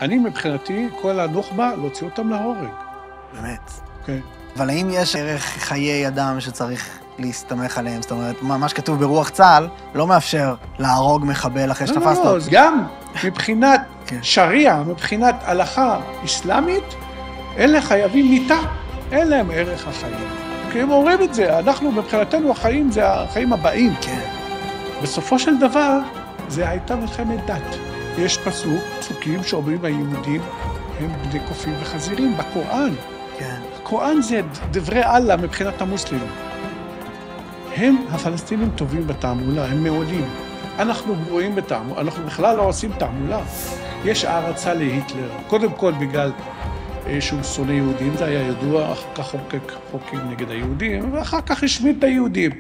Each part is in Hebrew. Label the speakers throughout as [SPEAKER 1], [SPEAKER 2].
[SPEAKER 1] אני מבחינתי, כל הנוח'בה, להוציא אותם להורג.
[SPEAKER 2] באמת.
[SPEAKER 1] כן.
[SPEAKER 2] אבל האם יש ערך חיי אדם שצריך להסתמך עליהם? זאת אומרת, מה שכתוב ברוח צה"ל לא מאפשר להרוג מחבל אחרי שתפסת אותו.
[SPEAKER 1] לא, גם מבחינת שריעה, מבחינת הלכה אסלאמית, אלה חייבים מיתה, אין להם ערך החיים. כי הם אומרים את זה, אנחנו מבחינתנו החיים זה החיים הבאים.
[SPEAKER 2] כן.
[SPEAKER 1] בסופו של דבר, זה הייתה מלחמת דת. יש פסוקים שאומרים היהודים הם בני קופים וחזירים בקוראן.
[SPEAKER 2] כן.
[SPEAKER 1] הקוראן זה דברי אללה מבחינת המוסלמים. הם, הפלסטינים, טובים בתעמולה, הם מעולים. אנחנו גרועים בתעמולה, אנחנו בכלל לא עושים תעמולה. יש הערצה להיטלר, קודם כל בגלל שהוא שונא יהודים, זה היה ידוע, אחר כך חוקק חוקים נגד היהודים, ואחר כך השמיד את היהודים.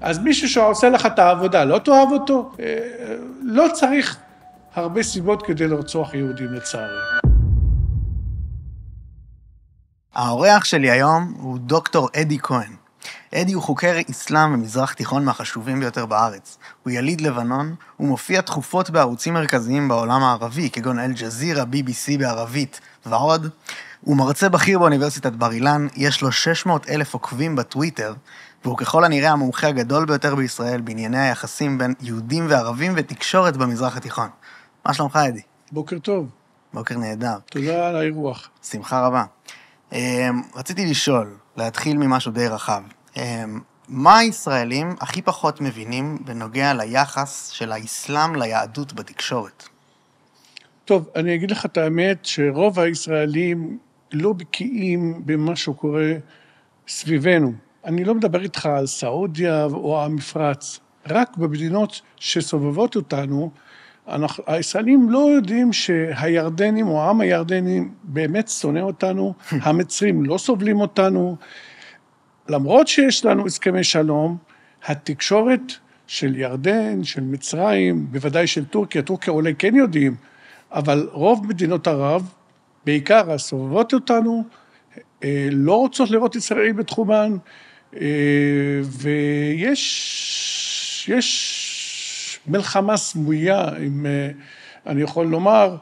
[SPEAKER 1] אז מישהו שעושה לך את העבודה, לא תאהב אותו? לא צריך הרבה סיבות כדי לרצוח יהודים לצערי.
[SPEAKER 2] האורח שלי היום הוא דוקטור אדי כהן. אדי הוא חוקר אסלאם במזרח תיכון מהחשובים ביותר בארץ. הוא יליד לבנון, הוא מופיע תכופות בערוצים מרכזיים בעולם הערבי, כגון אל-ג'זירה, BBC בערבית ועוד. הוא מרצה בכיר באוניברסיטת בר אילן, יש לו 600,000 עוקבים בטוויטר, והוא ככל הנראה המומחה הגדול ביותר בישראל בענייני היחסים בין יהודים וערבים ותקשורת במזרח התיכון. מה שלומך, אדי?
[SPEAKER 1] בוקר טוב.
[SPEAKER 2] בוקר נהדר.
[SPEAKER 1] תודה על האירוח.
[SPEAKER 2] שמחה רבה. רציתי לשאול, להתחיל ממשהו די רחב. מה הישראלים הכי פחות מבינים בנוגע ליחס של האסלאם ליהדות בתקשורת?
[SPEAKER 1] טוב, אני אגיד לך את האמת שרוב הישראלים לא בקיאים במה שקורה סביבנו. אני לא מדבר איתך על סעודיה או המפרץ. רק במדינות שסובבות אותנו, הישראלים לא יודעים שהירדנים או העם הירדנים באמת שונא אותנו, המצרים לא סובלים אותנו, למרות שיש לנו הסכמי שלום, התקשורת של ירדן, של מצרים, בוודאי של טורקיה, טורקיה אולי כן יודעים, אבל רוב מדינות ערב, בעיקר הסובבות אותנו, לא רוצות לראות ישראל בתחומן, ויש מלחמה סמויה, אני יכול לומר,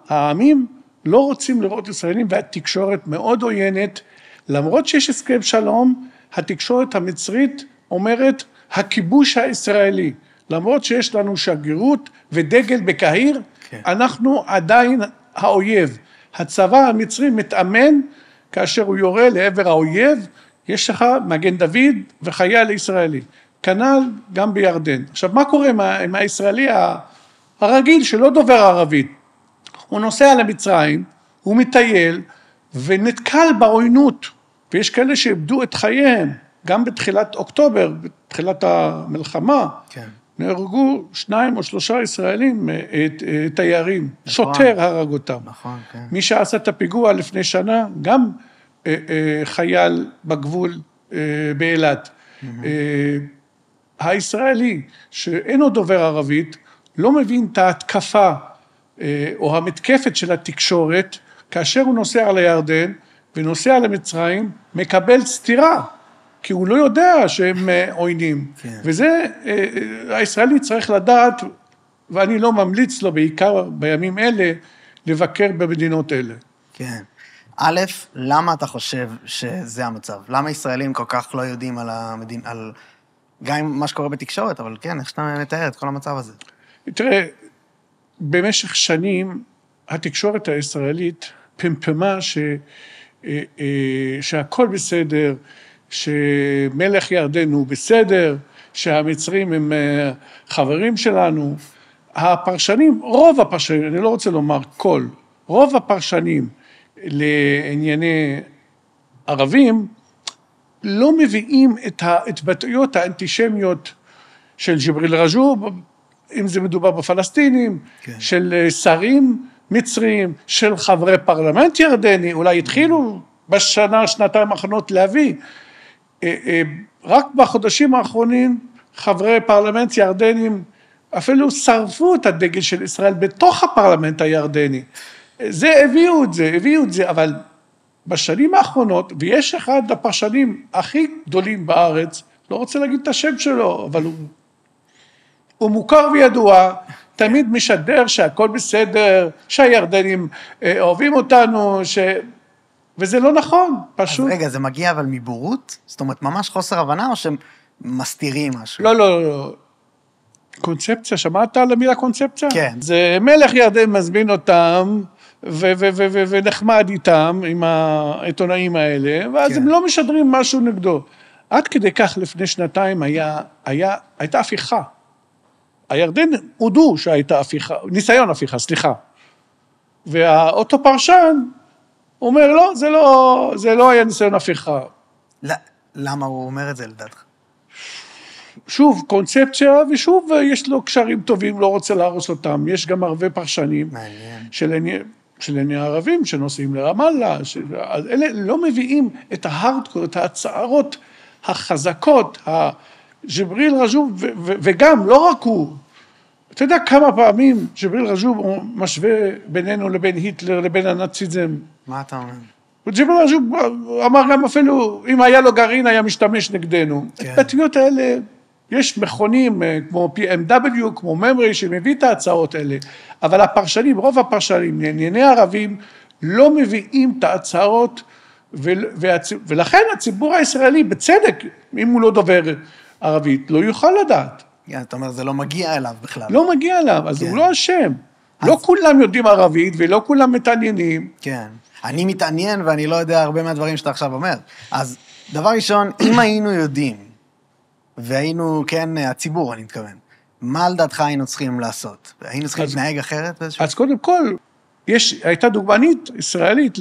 [SPEAKER 1] העמים לא רוצים לראות ישראלים, והתקשורת מאוד עוינת, למרות שיש הסכם שלום, התקשורת המצרית אומרת, הכיבוש הישראלי, למרות שיש לנו שגרירות ודגל בקהיר, כן. אנחנו עדיין האויב. הצבא המצרי מתאמן, כאשר הוא יורה לעבר האויב, יש לך מגן דוד וחייל ישראלי. כנ"ל גם בירדן. עכשיו, מה קורה עם הישראלי הרגיל שלא דובר ערבית? הוא נוסע למצרים, הוא מטייל, ונתקל בעוינות, ויש כאלה שאיבדו את חייהם, גם בתחילת אוקטובר, בתחילת המלחמה, כן. נהרגו 2 או 3 ישראלים, תיירים, נכון. שוטר הרג אותם.
[SPEAKER 2] נכון, כן.
[SPEAKER 1] מי שעשה את הפיגוע לפני שנה, גם חייל בגבול באילת. הישראלי, שאינו דובר ערבית, לא מבין את ההתקפה, או המתקפת של התקשורת, כאשר הוא נוסע לירדן, ונוסע למצרים, מקבל סתירה, כי הוא לא יודע שהם עוינים. כן. וזה, הישראלי צריך לדעת, ואני לא ממליץ לו בעיקר בימים אלה, לבקר במדינות אלה. כן.
[SPEAKER 2] א', למה אתה חושב שזה המצב? למה ישראלים כל כך לא יודעים על גם מה שקורה בתקשורת, אבל כן, איך שאתה מתאר את כל המצב הזה?
[SPEAKER 1] תראה, במשך שנים, התקשורת הישראלית פמפמה שהכל בסדר, שמלך ירדן הוא בסדר, שהמצרים הם חברים שלנו. הפרשנים, רוב הפרשנים, אני לא רוצה לומר כל, רוב הפרשנים לענייני ערבים, לא מביאים את ההתבטאויות האנטישמיות של ג'יבריל רג'וב, אם זה מדובר בפלסטינים, כן. של שרים מצרים, של חברי פרלמנט ירדני, אולי התחילו שנתיים האחרונות להביא. רק בחודשים האחרונים, חברי פרלמנט ירדנים אפילו שרפו את הדגל של ישראל בתוך הפרלמנט הירדני. הביאו את זה, אבל בשנים האחרונות, ויש אחד הפרשנים הכי גדולים בארץ, לא רוצה להגיד את השם שלו, אבל הוא מוכר וידוע, תמיד משדר שהכל בסדר, שהירדנים אוהבים אותנו, וזה לא נכון, פשוט.
[SPEAKER 2] אז רגע, זה מגיע אבל מבורות? זאת אומרת, ממש חוסר הבנה, או שהם מסתירים משהו?
[SPEAKER 1] לא, לא, לא. קונספציה, שמעת על המילה קונספציה?
[SPEAKER 2] כן.
[SPEAKER 1] זה מלך ירדן מזמין אותם, ונחמד איתם, עם העיתונאים האלה, ואז
[SPEAKER 2] כן.
[SPEAKER 1] הם לא משדרים משהו נגדו. עד כדי כך לפני שנתיים הייתה הפיכה. הירדן הודו שהייתה הפיכה, ניסיון הפיכה, סליחה. והאותו פרשן אומר, לא, זה לא היה ניסיון הפיכה.
[SPEAKER 2] למה הוא אומר את זה לדעתך?
[SPEAKER 1] שוב, קונספציה, ושוב, יש לו קשרים טובים, לא רוצה להרוס אותם. יש גם הרבה פרשנים של עיני הערבים שנוסעים לרמאללה, אלה לא מביאים את ההארדקור, את ההצערות החזקות, ג'בריל רג'וב, וגם, לא רק הוא, אתה יודע כמה פעמים ג'בריל רג'וב משווה בינינו לבין היטלר, לבין הנאציזם.
[SPEAKER 2] מה אתה אומר?
[SPEAKER 1] וג'בריל רג'וב אמר גם אפילו, אם היה לו גרעין, היה משתמש נגדנו.
[SPEAKER 2] כן.
[SPEAKER 1] התבטאויות האלה, יש מכונים כמו PMW, כמו ממרי, שמביא את ההצעות האלה, אבל הפרשנים, רוב הפרשנים, לענייני ערבים, לא מביאים את ההצעות, ולכן הציבור הישראלי, בצדק, אם הוא לא דובר ערבית, לא יוכל לדעת.
[SPEAKER 2] אתה אומר, זה לא מגיע אליו בכלל.
[SPEAKER 1] לא מגיע אליו, אז הוא לא אשם. לא כולם יודעים ערבית, ולא כולם מתעניינים.
[SPEAKER 2] כן. אני מתעניין, ואני לא יודע הרבה מהדברים שאתה עכשיו אומר. אז דבר ראשון, אם היינו יודעים, והיינו, כן, הציבור, אני מתכוון, מה לדעתך היינו צריכים לעשות? היינו צריכים להתנהג אחרת באיזשהו?
[SPEAKER 1] אז קודם כל, הייתה דוגמנית ישראלית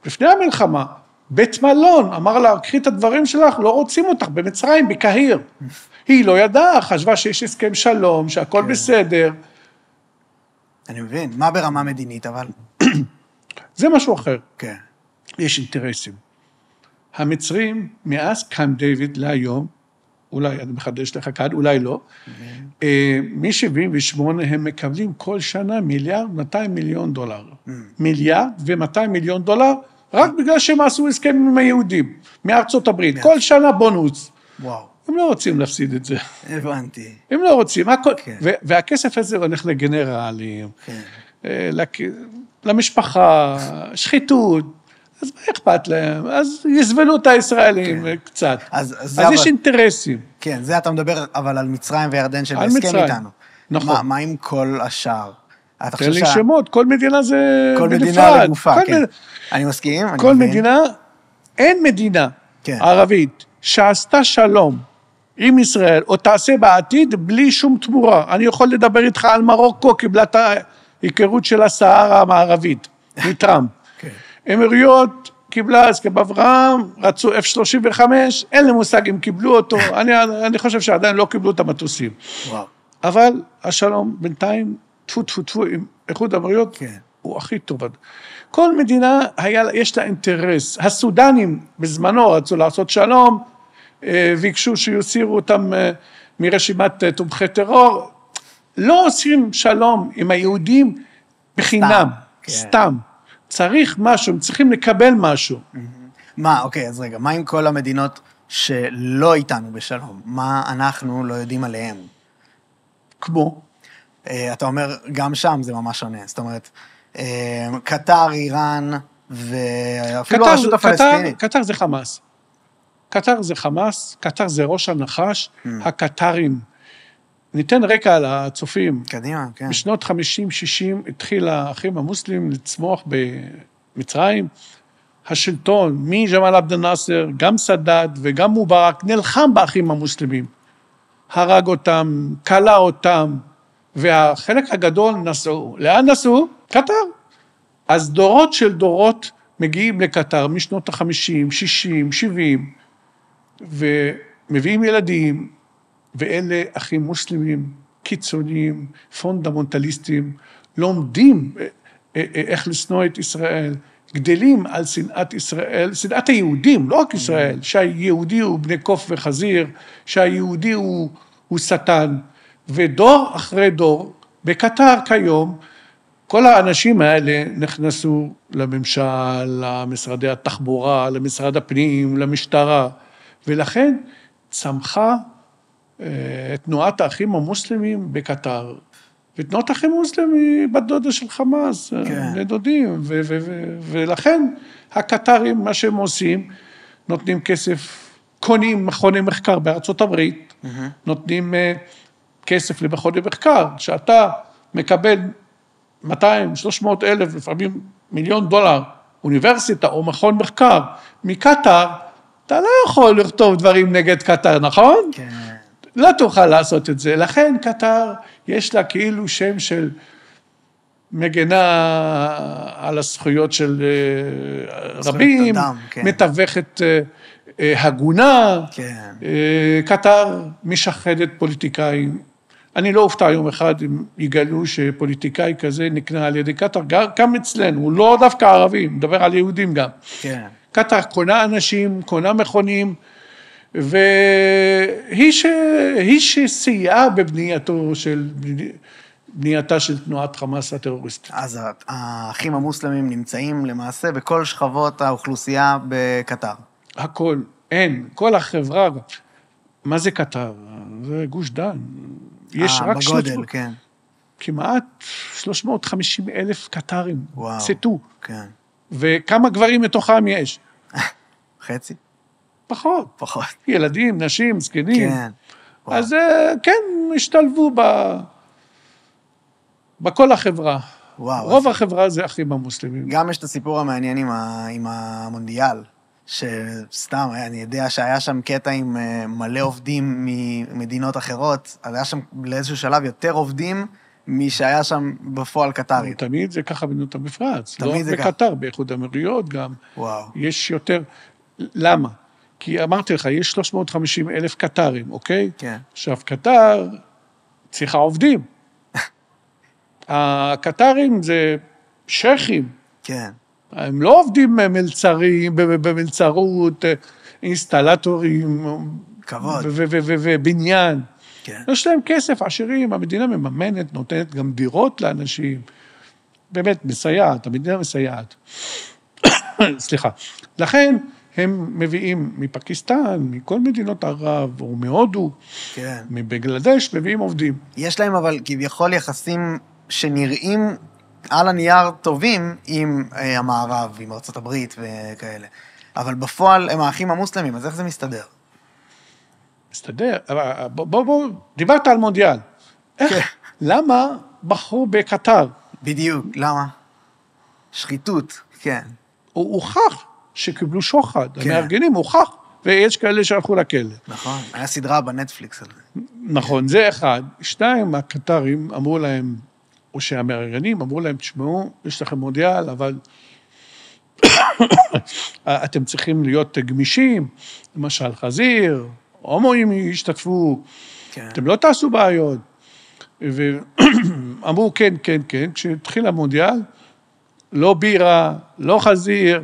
[SPEAKER 1] לפני המלחמה, בית מלון, אמר לה, קחי את הדברים שלך, לא רוצים אותך במצרים, בקהיר. היא לא ידעה, חשבה שיש הסכם שלום, שהכל בסדר.
[SPEAKER 2] אני מבין, מה ברמה מדינית, אבל?
[SPEAKER 1] זה משהו אחר.
[SPEAKER 2] כן.
[SPEAKER 1] יש אינטרסים. המצרים, מאז קמפ דיוויד להיום, אולי אני מחדש לך כאן, אולי לא, מ-78 הם מקבלים כל שנה $1.2 מיליארד. $1.2 מיליארד, רק בגלל שהם עשו הסכם עם היהודים, מארצות הברית. כל שנה בונוס.
[SPEAKER 2] וואו.
[SPEAKER 1] הם לא רוצים להפסיד את זה.
[SPEAKER 2] הבנתי.
[SPEAKER 1] הם לא רוצים. והכסף הזה הולך לגנרלים, למשפחה, שחיתות. אז מה אכפת להם? אז יסבלו את הישראלים קצת. אז יש אינטרסים.
[SPEAKER 2] כן, זה אתה מדבר אבל על מצרים וירדן שבהסכם איתנו.
[SPEAKER 1] נכון.
[SPEAKER 2] מה עם כל השאר?
[SPEAKER 1] תן לי שמות, כל מדינה זה
[SPEAKER 2] כל
[SPEAKER 1] בנפרד.
[SPEAKER 2] מדינה לגופה, כן. אני מסכים, אני
[SPEAKER 1] כל
[SPEAKER 2] מבין.
[SPEAKER 1] מדינה, אין מדינה ערבית שעשתה שלום עם ישראל, או תעשה בעתיד בלי שום תמורה. אני יכול לדבר איתך על מרוקו, קיבלה את ההיכרות של הסהרה המערבית, מטראמפ. אמירויות קיבלה הסכם אברהם, רצו F-35, אין לי מושג אם קיבלו אותו, אני חושב שעדיין לא קיבלו את המטוסים.
[SPEAKER 2] וואו.
[SPEAKER 1] אבל השלום בינתיים, טפו עם איחוד האמירויות, הוא הכי טוב. כל מדינה יש לה אינטרס. הסודנים בזמנו רצו לעשות שלום, ביקשו שיוסירו אותם מרשימת תומכי טרור, לא עושים שלום עם היהודים בחינם, סתם. צריך משהו, הם צריכים לקבל משהו.
[SPEAKER 2] מה, אוקיי, אז רגע, מה עם כל המדינות שלא איתנו בשלום? מה אנחנו לא יודעים עליהם?
[SPEAKER 1] כמו?
[SPEAKER 2] אתה אומר, גם שם זה ממש שונה. זאת אומרת, קטר, איראן, ואפילו הרשות הפלסטינית.
[SPEAKER 1] קטר זה חמאס. קטר זה חמאס, קטר זה ראש הנחש, הקטרים. ניתן רקע על הצופים.
[SPEAKER 2] קדימה, כן.
[SPEAKER 1] בשנות 50-60 התחיל האחים המוסלמים לצמוח במצרים. השלטון, מג'מאל עבד אל-נאצר, גם סאדאת וגם מובארק, נלחם באחים המוסלמים. הרג אותם, קלה אותם, והחלק הגדול נסעו. לאן נסעו? קטר. אז דורות של דורות מגיעים לקטר, משנות ה-50, 60, 70, ומביאים ילדים, ואלה אחים מוסלמים, קיצוניים, פונדמנטליסטים, לומדים איך לשנוא את ישראל, גדלים על שנאת ישראל, שנאת היהודים, לא רק ישראל, שהיהודי הוא בני קוף וחזיר, שהיהודי הוא שטן, ודור אחרי דור, בקטר כיום, כל האנשים האלה נכנסו לממשל, למשרדי התחבורה, למשרד הפנים, למשטרה, ולכן צמחה תנועת האחים המוסלמים בקטר. ותנועת אחים מוסלמי בת דודה של חמאס, לדודים, ולכן הקטרים, מה שהם עושים, נותנים כסף, קונים מכוני מחקר בארצות הברית, נותנים כסף למכוני מחקר, שאתה מקבל 200, 300 אלף, לפעמים $1,000,000 אוניברסיטה או מכון מחקר מקטר, אתה לא יכול לכתוב דברים נגד קטר, נכון?
[SPEAKER 2] כן.
[SPEAKER 1] לא תוכל לעשות את זה. לכן קטר יש לה כאילו שם של מגנה על הזכויות של רבים,
[SPEAKER 2] אדם, כן.
[SPEAKER 1] מתווכת הגונה,
[SPEAKER 2] כן.
[SPEAKER 1] קטר משחדת פוליטיקאים. אני לא אופתע יום אחד אם יגלו שפוליטיקאי כזה נקנה על ידי קטר, גם אצלנו, הוא לא דווקא ערבים, מדבר על יהודים גם.
[SPEAKER 2] כן.
[SPEAKER 1] קטר קונה אנשים, קונה מכונים, והיא שסייעה בבנייתה של תנועת חמאס הטרוריסטית.
[SPEAKER 2] אז האחים המוסלמים נמצאים למעשה בכל שכבות האוכלוסייה בקטר.
[SPEAKER 1] הכל, אין, כל החברה, מה זה קטר? זה גוש דן. יש רק
[SPEAKER 2] בגודל, כן.
[SPEAKER 1] כמעט 350,000 קטרים,
[SPEAKER 2] וואו.
[SPEAKER 1] סטו.
[SPEAKER 2] כן.
[SPEAKER 1] וכמה גברים מתוכם יש?
[SPEAKER 2] חצי?
[SPEAKER 1] פחות.
[SPEAKER 2] פחות.
[SPEAKER 1] ילדים, נשים, זקנים.
[SPEAKER 2] כן.
[SPEAKER 1] אז כן, השתלבו בכל החברה.
[SPEAKER 2] וואו.
[SPEAKER 1] רוב החברה זה אחים המוסלמים.
[SPEAKER 2] גם יש את הסיפור המעניין עם המונדיאל, שסתם, אני יודע שהיה שם קטע עם מלא עובדים ממדינות אחרות, אז היה שם לאיזשהו שלב יותר עובדים משהיה שם בפועל קטרים.
[SPEAKER 1] תמיד זה ככה במדינות המפרץ.
[SPEAKER 2] תמיד
[SPEAKER 1] לא
[SPEAKER 2] זה ככה.
[SPEAKER 1] בקטר, באיחוד האמירויות גם.
[SPEAKER 2] וואו.
[SPEAKER 1] יש יותר, למה? כי אמרתי לך, יש 350,000 קטרים, אוקיי?
[SPEAKER 2] כן.
[SPEAKER 1] עכשיו, קטר צריכה עובדים. הקטרים זה שייכים.
[SPEAKER 2] כן.
[SPEAKER 1] הם לא עובדים מלצרים, במלצרות, אינסטלטורים.
[SPEAKER 2] כבוד.
[SPEAKER 1] ובניין.
[SPEAKER 2] כן.
[SPEAKER 1] יש להם כסף, עשירים, המדינה מממנת, נותנת גם דירות לאנשים. באמת, מסייעת, המדינה מסייעת. סליחה. לכן, הם מביאים מפקיסטן, מכל מדינות ערב, או מהודו,
[SPEAKER 2] כן.
[SPEAKER 1] מבנגלדש, מביאים עובדים.
[SPEAKER 2] יש להם אבל כביכול יחסים שנראים על הנייר טובים עם המערב, עם ארצות הברית וכאלה. אבל בפועל הם האחים המוסלמים, אז איך זה מסתדר?
[SPEAKER 1] מסתדר, בוא, דיברת על מונדיאל. איך, למה בחרו בקטר?
[SPEAKER 2] בדיוק, למה? שחיתות, כן.
[SPEAKER 1] הוא הוכח שקיבלו שוחד,
[SPEAKER 2] כן.
[SPEAKER 1] המארגנים הוכח, ויש כאלה שהלכו לכלא.
[SPEAKER 2] נכון, היה סדרה בנטפליקס על זה.
[SPEAKER 1] נכון, זה אחד. שתיים, הקטרים אמרו להם, או שהמארגנים אמרו להם, תשמעו, יש לכם מונדיאל, אבל אתם צריכים להיות גמישים, למשל חזיר, הומואים ישתתפו,
[SPEAKER 2] כן.
[SPEAKER 1] אתם לא תעשו בעיות. ואמרו כן, כן, כן, כשהתחיל המונדיאל, לא בירה, לא חזיר,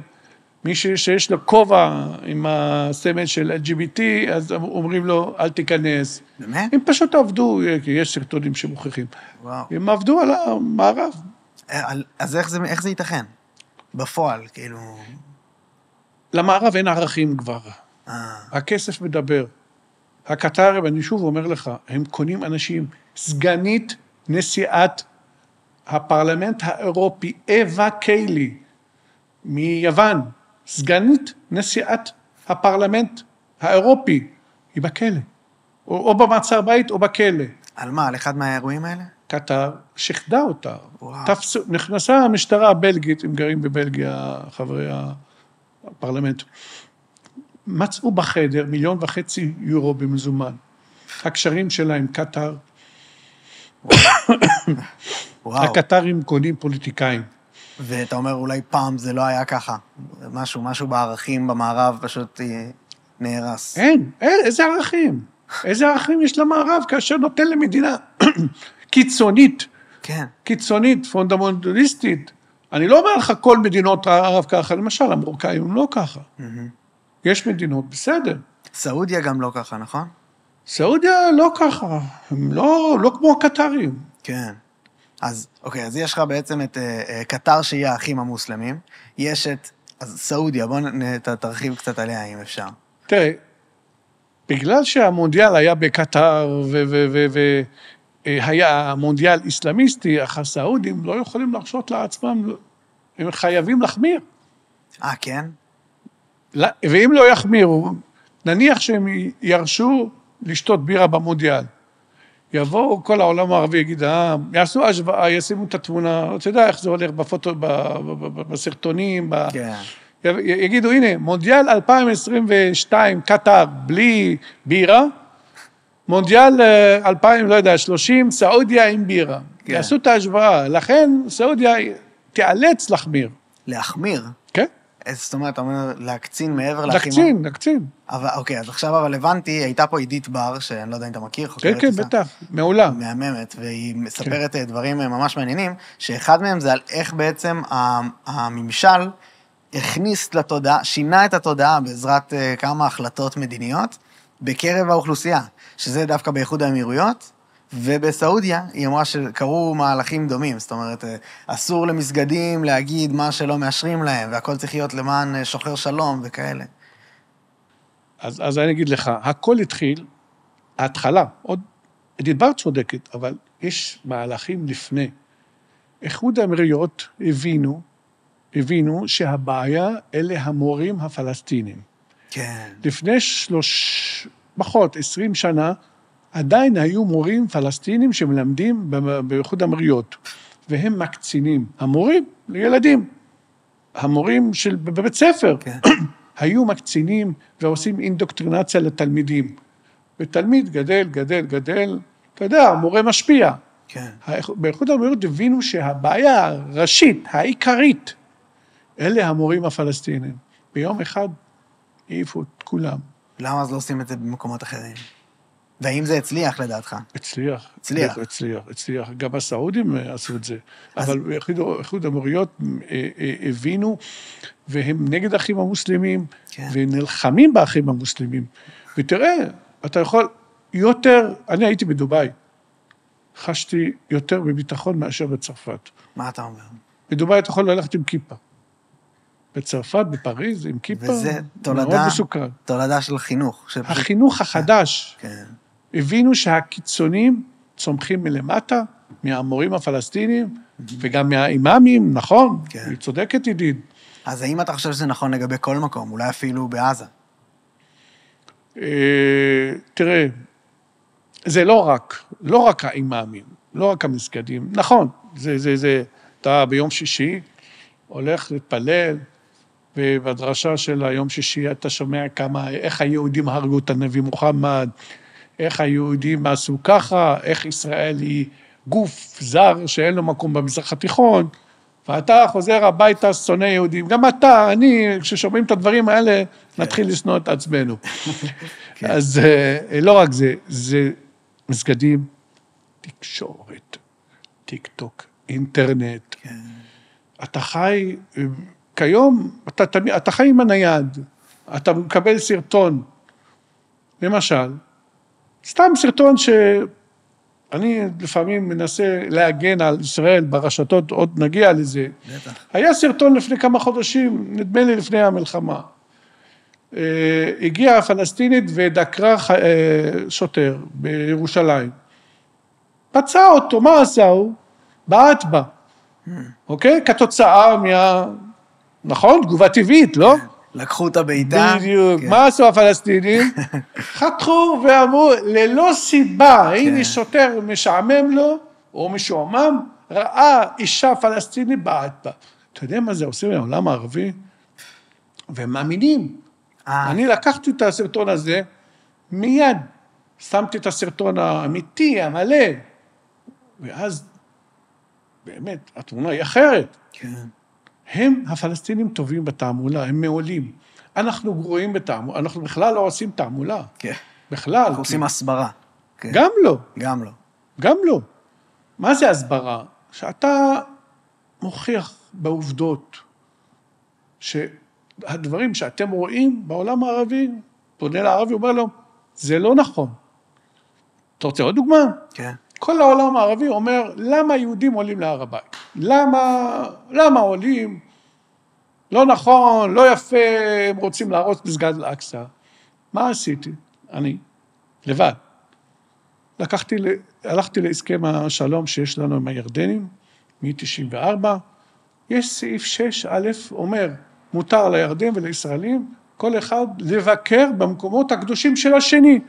[SPEAKER 1] מי שיש לו כובע עם הסמל של LGBT, אז אומרים לו, אל תיכנס.
[SPEAKER 2] באמת?
[SPEAKER 1] הם פשוט עבדו, כי יש סרטונים שמוכיחים.
[SPEAKER 2] וואו.
[SPEAKER 1] הם עבדו על המערב.
[SPEAKER 2] אז איך זה ייתכן? בפועל, כאילו...
[SPEAKER 1] למערב אין ערכים כבר.
[SPEAKER 2] אה,
[SPEAKER 1] הכסף מדבר. הקטרים, אני שוב אומר לך, הם קונים אנשים, סגנית נשיאת הפרלמנט האירופי, אווה קיילי, מיוון, סגנית נשיאת הפרלמנט האירופי, היא בכלא, או במעצר בית או בכלא.
[SPEAKER 2] על מה? על אחד מהאירועים האלה?
[SPEAKER 1] קטר שחדה אותה.
[SPEAKER 2] וואו.
[SPEAKER 1] נכנסה המשטרה הבלגית, הם גרים בבלגיה, חברי הפרלמנט, מצאו בחדר 1.5 מיליון יורו במזומן. הקשרים שלהם, קטר,
[SPEAKER 2] וואו.
[SPEAKER 1] הקטרים קונים פוליטיקאים.
[SPEAKER 2] ואתה אומר, אולי פעם זה לא היה ככה. משהו בערכים במערב פשוט נהרס.
[SPEAKER 1] אין, איזה ערכים? איזה ערכים יש למערב כאשר נותן למדינה קיצונית,
[SPEAKER 2] כן.
[SPEAKER 1] קיצונית, פונדמנטליסטית. אני לא אומר לך כל מדינות הערב ככה, למשל, המרוקאים הם לא ככה. יש מדינות, בסדר.
[SPEAKER 2] סעודיה גם לא ככה, נכון?
[SPEAKER 1] סעודיה לא ככה, הם לא כמו הקטרים.
[SPEAKER 2] כן. אז, אוקיי, אז יש לך בעצם את קטר שהיא האחים המוסלמים, יש את, אז סעודיה, בוא תרחיב קצת עליה אם אפשר.
[SPEAKER 1] תראה, בגלל שהמונדיאל היה בקטר היה מונדיאל איסלאמיסטי, אך הסעודים לא יכולים להרשות לעצמם, הם חייבים להחמיר.
[SPEAKER 2] כן?
[SPEAKER 1] ואם לא יחמירו, נניח שהם ירשו לשתות בירה במונדיאל. יבואו כל העולם הערבי, יגיד, יעשו השוואה, ישימו את התמונה, אתה יודע איך זה הולך בפוטו, בסרטונים,
[SPEAKER 2] כן.
[SPEAKER 1] יגידו, הנה, מונדיאל 2022, קטר, בלי בירה, מונדיאל 2000, לא יודע, 30, סעודיה עם בירה.
[SPEAKER 2] כן.
[SPEAKER 1] יעשו את ההשוואה, לכן סעודיה תיאלץ להחמיר.
[SPEAKER 2] להחמיר?
[SPEAKER 1] כן.
[SPEAKER 2] זאת אומרת, אתה אומר, להקצין מעבר
[SPEAKER 1] להקצין.
[SPEAKER 2] אוקיי, אז עכשיו אבל הבנתי, הייתה פה עידית בר, שאני לא יודע אם אתה מכיר,
[SPEAKER 1] כן, כן, בטח, מעולה.
[SPEAKER 2] מהממת, והיא מספרת דברים ממש מעניינים, שאחד מהם זה על איך בעצם הממשל הכניס לתודעה, שינה את התודעה בעזרת כמה החלטות מדיניות, בקרב האוכלוסייה, שזה דווקא באיחוד האמירויות, ובסעודיה היא אמרה שקרו מהלכים דומים, זאת אומרת, אסור למסגדים להגיד מה שלא מאשרים להם, והכל צריך להיות למען שוחר שלום וכאלה.
[SPEAKER 1] אז אני אגיד לך, הכל התחיל, ההתחלה, עוד, עידית בר צודקת, אבל יש מהלכים לפני. איחוד האמירויות הבינו שהבעיה אלה המורים הפלסטינים.
[SPEAKER 2] כן.
[SPEAKER 1] לפני פחות 20 שנה, עדיין היו מורים פלסטינים שמלמדים באיחוד האמירויות, והם מקצינים, המורים לילדים, המורים בבית ספר,
[SPEAKER 2] כן.
[SPEAKER 1] היו מקצינים ועושים אינדוקטרינציה לתלמידים, ותלמיד גדל, אתה יודע, המורה משפיע.
[SPEAKER 2] כן.
[SPEAKER 1] באיחוד האמירויות הבינו שהבעיה הראשית, העיקרית, אלה המורים הפלסטינים. ביום אחד העיפו את כולם.
[SPEAKER 2] למה אז לא עושים את זה במקומות אחרים? והאם זה הצליח לדעתך?
[SPEAKER 1] הצליח. גם הסעודים עשו את זה. אבל באיחוד האמירויות הבינו, והם נגד האחים המוסלמים, ונלחמים באחים המוסלמים. ותראה, אתה יכול יותר, אני הייתי בדובאי, חשתי יותר בביטחון מאשר בצרפת.
[SPEAKER 2] מה אתה אומר?
[SPEAKER 1] בדובאי אתה יכול ללכת עם כיפה. בצרפת, בפריז, עם כיפה,
[SPEAKER 2] וזה
[SPEAKER 1] מאוד מסוכן.
[SPEAKER 2] תולדה של חינוך.
[SPEAKER 1] החינוך החדש.
[SPEAKER 2] כן.
[SPEAKER 1] הבינו שהקיצונים צומחים מלמטה, מהמורים הפלסטינים, וגם מהאימאמים, נכון?
[SPEAKER 2] כן.
[SPEAKER 1] היא צודקת עידית.
[SPEAKER 2] אז האם אתה חושב שזה נכון לגבי כל מקום, אולי אפילו בעזה?
[SPEAKER 1] תראה, זה לא רק האימאמים, לא רק המסגדים, נכון, אתה ביום שישי הולך להתפלל, ובדרשה של היום שישי אתה שומע איך היהודים הרגו את הנביא מוחמד, איך היהודים עשו ככה, איך ישראל היא גוף זר שאין לו מקום במזרח התיכון, ואתה חוזר הביתה שונא יהודים, גם אתה, אני, כששומעים את הדברים האלה, נתחיל לשנוא את עצמנו. אז לא רק זה, זה מסגדים, תקשורת, טיק טוק, אינטרנט. אתה חי, כיום, אתה חי עם הנייד, אתה מקבל סרטון, למשל, סתם סרטון שאני לפעמים מנסה להגן על ישראל ברשתות, עוד נגיע לזה.
[SPEAKER 2] בטח.
[SPEAKER 1] היה סרטון לפני כמה חודשים, נדמה לי לפני המלחמה. הגיעה הפלסטינית ודקרה שוטר בירושלים. פצע אותו, מה עשה הוא? בעט בה. אוקיי? כתוצאה נכון? תגובה טבעית, לא?
[SPEAKER 2] לקחו את הביתה.
[SPEAKER 1] בדיוק. מה עשו הפלסטינים? חתכו ואמרו, ללא סיבה, הנה שוטר משעמם לו, או משועמם, ראה אישה פלסטינית בעט בה. אתה יודע מה זה עושה בעולם הערבי? והם מאמינים. אני לקחתי את הסרטון הזה, מיד שמתי את הסרטון האמיתי, המלא, ואז באמת התמונה היא אחרת.
[SPEAKER 2] כן.
[SPEAKER 1] הם הפלסטינים טובים בתעמולה, הם מעולים. אנחנו גרועים בתעמולה, אנחנו בכלל לא עושים תעמולה.
[SPEAKER 2] כן.
[SPEAKER 1] בכלל.
[SPEAKER 2] אנחנו עושים הסברה.
[SPEAKER 1] גם לא.
[SPEAKER 2] גם לא.
[SPEAKER 1] גם לא. מה זה הסברה? שאתה מוכיח בעובדות שהדברים שאתם רואים בעולם הערבי, פונה לערבי ואומר לו, זה לא נכון. אתה רוצה עוד דוגמה?
[SPEAKER 2] כן.
[SPEAKER 1] כל העולם הערבי אומר, למה יהודים עולים להר הבית? למה עולים? לא נכון, לא יפה, הם רוצים להרוס מסגד אל-אקצא. מה עשיתי? אני, לבד. הלכתי להסכם השלום שיש לנו עם הירדנים, מ-94, יש סעיף 6א אומר, מותר לירדן ולישראלים, כל אחד לבקר במקומות הקדושים של השני.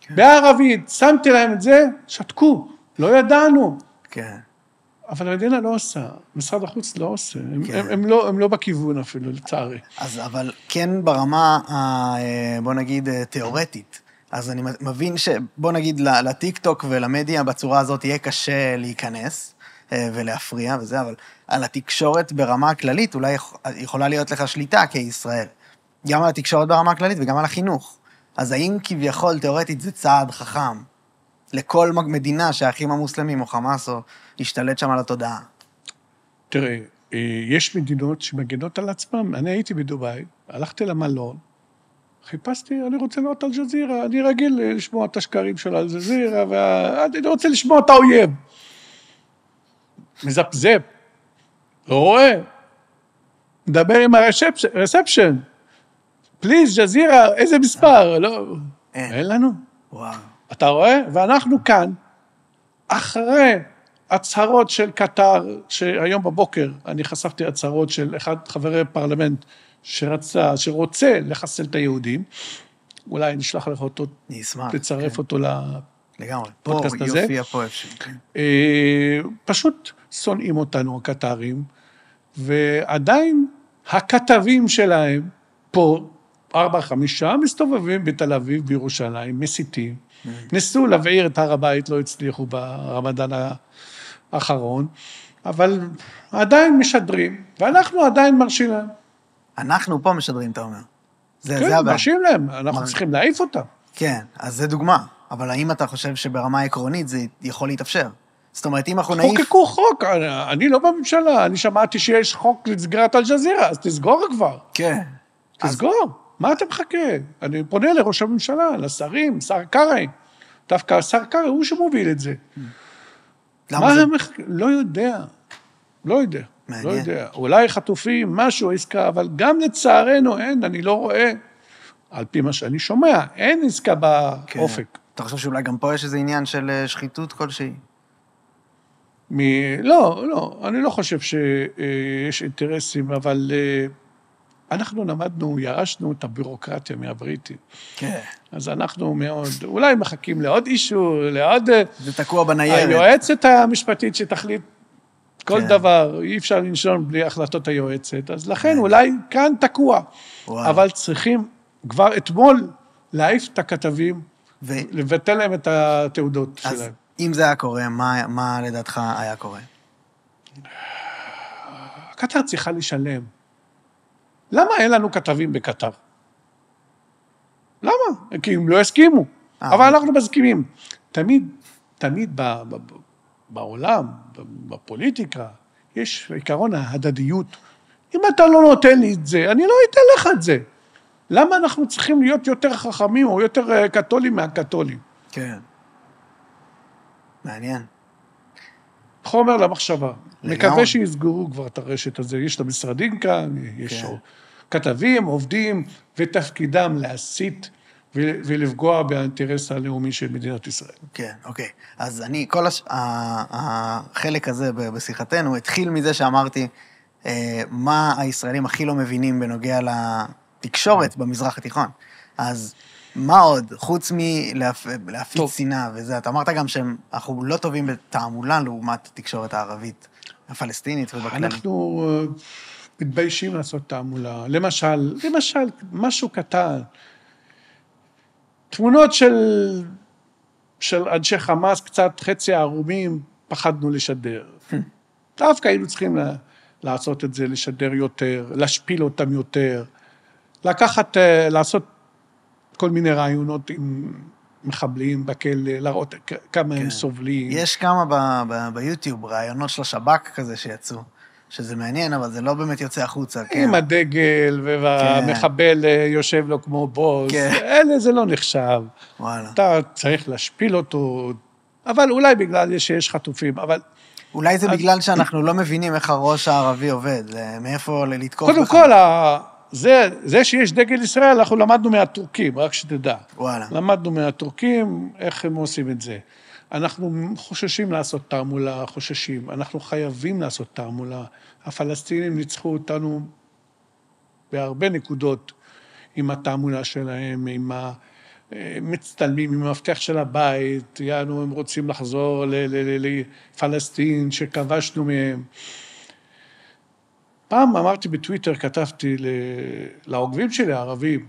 [SPEAKER 1] כן. בערבית, שמתי להם את זה, שתקו, לא ידענו.
[SPEAKER 2] כן.
[SPEAKER 1] אבל המדינה לא עושה, משרד החוץ לא עושה,
[SPEAKER 2] כן.
[SPEAKER 1] הם לא בכיוון אפילו, לצערי.
[SPEAKER 2] אז אבל כן ברמה, בוא נגיד, תיאורטית, אז אני מבין שבוא נגיד לטיק-טוק ולמדיה בצורה הזאת יהיה קשה להיכנס ולהפריע וזה, אבל על התקשורת ברמה הכללית אולי יכולה להיות לך שליטה כישראל. גם על התקשורת ברמה הכללית וגם על החינוך. אז האם כביכול תיאורטית זה צעד חכם לכל מדינה שהאחים המוסלמים או חמאס או ישתלט שם על התודעה?
[SPEAKER 1] תראה, יש מדינות שמגנות על עצמם. אני הייתי בדובאי, הלכתי למלון, חיפשתי, אני רוצה לראות אל-ג'זירה, אני רגיל לשמוע את השקרים של אל-ג'זירה, ואני רוצה לשמוע את האויב. מזפזפ, לא רואה, מדבר עם הרספשן, פליז, ג'זירה, איזה מספר? לא, אין לנו.
[SPEAKER 2] וואו.
[SPEAKER 1] אתה רואה? ואנחנו כאן, אחרי הצהרות של קטר, שהיום בבוקר אני חשפתי הצהרות של אחד חברי פרלמנט, שרוצה לחסל את היהודים, אולי נשלח לך אותו, תצרף אותו לפודקאסט הזה.
[SPEAKER 2] לגמרי, יופיע פה אפשר.
[SPEAKER 1] פשוט שונאים אותנו הקטרים, ועדיין הכתבים שלהם פה, 4-5 מסתובבים בתל אביב, בירושלים, מסיתים, ניסו להבעיר את הר הבית, לא הצליחו ברמדאן האחרון, אבל עדיין משדרים, ואנחנו עדיין מרשים להם.
[SPEAKER 2] אנחנו פה משדרים, אתה אומר.
[SPEAKER 1] כן, מרשים להם, אנחנו צריכים להעיף אותם.
[SPEAKER 2] כן, אז זה דוגמה, אבל האם אתה חושב שברמה עקרונית זה יכול להתאפשר? זאת אומרת, אם אנחנו נעיף...
[SPEAKER 1] חוקקו חוק, אני לא בממשלה, אני שמעתי שיש חוק לסגירת אל-ג'זירה, אז תסגור כבר.
[SPEAKER 2] כן.
[SPEAKER 1] תסגור, מה אתה מחכה? אני פונה לראש הממשלה, לשרים, שר קרעי, דווקא שר קרעי הוא שמוביל את זה.
[SPEAKER 2] למה זה?
[SPEAKER 1] לא יודע, לא יודע. אולי חטופים, משהו, עסקה, אבל גם לצערנו אין, אני לא רואה, על פי מה שאני שומע, אין עסקה באופק.
[SPEAKER 2] אתה חושב שאולי גם פה יש איזה עניין של שחיתות כלשהי?
[SPEAKER 1] לא, אני לא חושב שיש אינטרסים, אבל אנחנו למדנו, ירשנו את הבירוקרטיה מהבריטים.
[SPEAKER 2] כן.
[SPEAKER 1] אז אנחנו מאוד, אולי מחכים לעוד אישור, לעוד...
[SPEAKER 2] זה תקוע בניירת.
[SPEAKER 1] היועצת המשפטית שתחליט כל דבר, אי אפשר לנשון בלי החלטות היועצת, אז לכן אולי כאן תקוע. אבל צריכים כבר אתמול להעיף את הכתבים, לבטל להם את התעודות שלהם.
[SPEAKER 2] אז אם זה היה קורה, מה לדעתך היה קורה?
[SPEAKER 1] קטר צריכה לשלם. למה אין לנו כתבים בקטר? למה? כי הם לא הסכימו. אבל אנחנו מסכימים. תמיד בעולם, בפוליטיקה, יש עיקרון ההדדיות. אם אתה לא נותן לי את זה, אני לא אתן לך את זה. למה אנחנו צריכים להיות יותר חכמים או יותר קתולים מהקתולים?
[SPEAKER 2] כן. מעניין.
[SPEAKER 1] חומר למחשבה. מקווה שיסגרו כבר את הרשת הזה. יש את המשרדים כאן, יש כתבים, עובדים, ותפקידם להסית ולפגוע באינטרס הלאומי של מדינת ישראל.
[SPEAKER 2] כן, אוקיי. אז אני, כל החלק הזה בשיחתנו התחיל מזה שאמרתי, מה הישראלים הכי לא מבינים בנוגע לתקשורת במזרח התיכון. אז מה עוד? חוץ מלהפיץ שנאה וזה, אתה אמרת גם שאנחנו לא טובים בתעמולה לעומת התקשורת הערבית, הפלסטינית ובכללי.
[SPEAKER 1] אנחנו מתביישים לעשות תעמולה. למשל, משהו קטן. תמונות של אנשי חמאס, קצת חצי ערומים, פחדנו לשדר. דווקא היינו צריכים לעשות את זה, לשדר יותר, להשפיל אותם יותר, לעשות כל מיני רעיונות עם מחבלים בכלא, להראות כמה הם סובלים.
[SPEAKER 2] יש כמה ביוטיוב רעיונות של השב"כ כזה שיצאו, שזה מעניין, אבל זה לא באמת יוצא החוצה.
[SPEAKER 1] עם הדגל, והמחבל יושב לו כמו בוס, אלה זה לא נחשב. אתה צריך להשפיל אותו, אבל אולי בגלל שיש חטופים, אבל...
[SPEAKER 2] אולי זה בגלל שאנחנו לא מבינים איך הראש הערבי עובד, מאיפה לתקוף.
[SPEAKER 1] קודם כל, זה שיש דגל ישראל, אנחנו למדנו מהטורקים, רק שתדע.
[SPEAKER 2] וואלה.
[SPEAKER 1] למדנו מהטורקים איך הם עושים את זה. אנחנו חוששים לעשות תעמולה, חוששים. אנחנו חייבים לעשות תעמולה. הפלסטינים ניצחו אותנו בהרבה נקודות עם התעמולה שלהם, עם מצטלמים, עם המפתח של הבית, יענו, הם רוצים לחזור לפלסטין שכבשנו מהם. פעם אמרתי בטוויטר, כתבתי לעוקבים שלי, הערבים,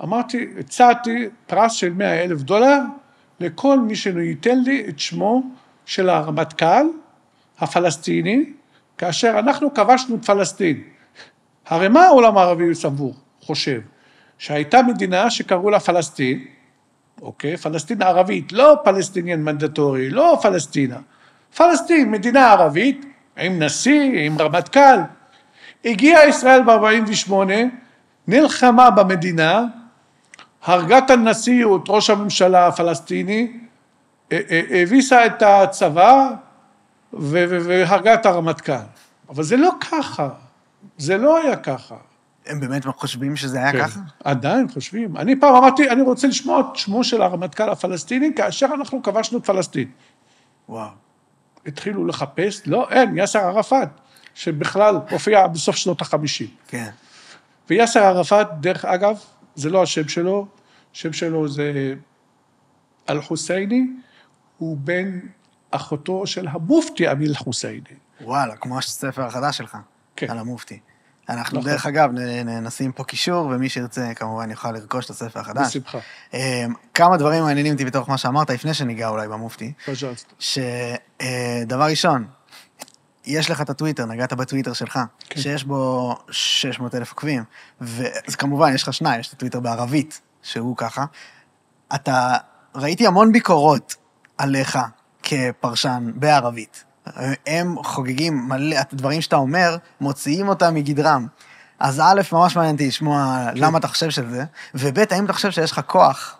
[SPEAKER 1] אמרתי, הצעתי פרס של $100,000 לכל מי שייתן לי את שמו של הרמטכ"ל הפלסטיני, כאשר אנחנו כבשנו את פלסטין. הרי מה העולם הערבי סבור, חושב? שהייתה מדינה שקראו לה פלסטין, אוקיי? פלסטין ערבית, לא פלסטיניאן מנדטורי, לא פלסטינה. פלסטין, מדינה ערבית, עם נשיא, עם רמטכ"ל. הגיעה ישראל ב-48, נלחמה במדינה, הרגה את הנשיאות, ראש הממשלה הפלסטיני, הביסה את הצבא והרגה את הרמטכ"ל. אבל זה לא ככה, זה לא היה ככה.
[SPEAKER 2] הם באמת חושבים שזה היה ככה?
[SPEAKER 1] עדיין חושבים. אני פעם אמרתי, אני רוצה לשמוע את שמו של הרמטכ"ל הפלסטיני, כאשר אנחנו כבשנו את פלסטין.
[SPEAKER 2] וואו.
[SPEAKER 1] התחילו לחפש, לא, אין, יאסר ערפאת, שבכלל הופיע בסוף שנות ה-50.
[SPEAKER 2] כן.
[SPEAKER 1] ויאסר ערפאת, דרך אגב, זה לא השם שלו, השם שלו זה אל-חוסייני, הוא בן אחותו של המופתי אמיל אל-חוסייני.
[SPEAKER 2] וואלה, כמו הספר החדש שלך,
[SPEAKER 1] כן.
[SPEAKER 2] על המופתי. אנחנו
[SPEAKER 1] נכון.
[SPEAKER 2] דרך אגב נשים פה קישור, ומי שירצה כמובן יוכל לרכוש את הספר החדש.
[SPEAKER 1] בשמחה.
[SPEAKER 2] כמה דברים מעניינים אותי בתוך מה שאמרת, לפני שניגע אולי במופתי.
[SPEAKER 1] פג'זת.
[SPEAKER 2] שדבר ראשון, יש לך את הטוויטר, נגעת בטוויטר שלך,
[SPEAKER 1] כן.
[SPEAKER 2] שיש בו 600,000 עוקבים, אז כמובן יש לך שניים, יש את הטוויטר בערבית, שהוא ככה. ראיתי המון ביקורות עליך כפרשן בערבית. הם חוגגים מלא, את הדברים שאתה אומר, מוציאים אותם מגדרם. אז א', ממש מעניין אותי לשמוע למה אתה חושב של זה, וב', האם אתה חושב שיש לך כוח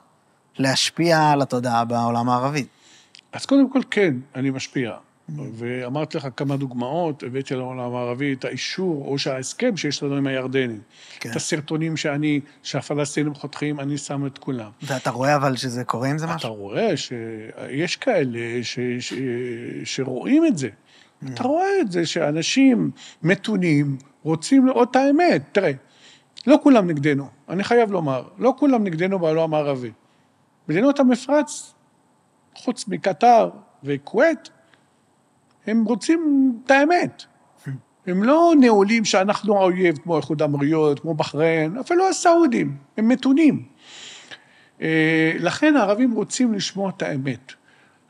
[SPEAKER 2] להשפיע על התודעה בעולם הערבי?
[SPEAKER 1] אז קודם כל כן, אני משפיע. ואמרתי לך כמה דוגמאות, הבאתי לעולם הערבי את האישור, או שההסכם שיש לנו עם הירדנים.
[SPEAKER 2] כן.
[SPEAKER 1] את הסרטונים שהפלסטינים חותכים, אני שם את כולם.
[SPEAKER 2] ואתה רואה אבל שזה קורה עם זה משהו?
[SPEAKER 1] אתה רואה שיש כאלה שרואים את זה. אתה רואה את זה שאנשים מתונים רוצים לראות את האמת. תראה, לא כולם נגדנו, אני חייב לומר, לא כולם נגדנו בעולם הערבי. מדינות המפרץ, חוץ מקטר וכווית, הם רוצים את האמת. הם לא נעולים שאנחנו האויב, כמו איחוד האמירויות, כמו בחריין, אפילו הסעודים, הם מתונים. לכן הערבים רוצים לשמוע את האמת.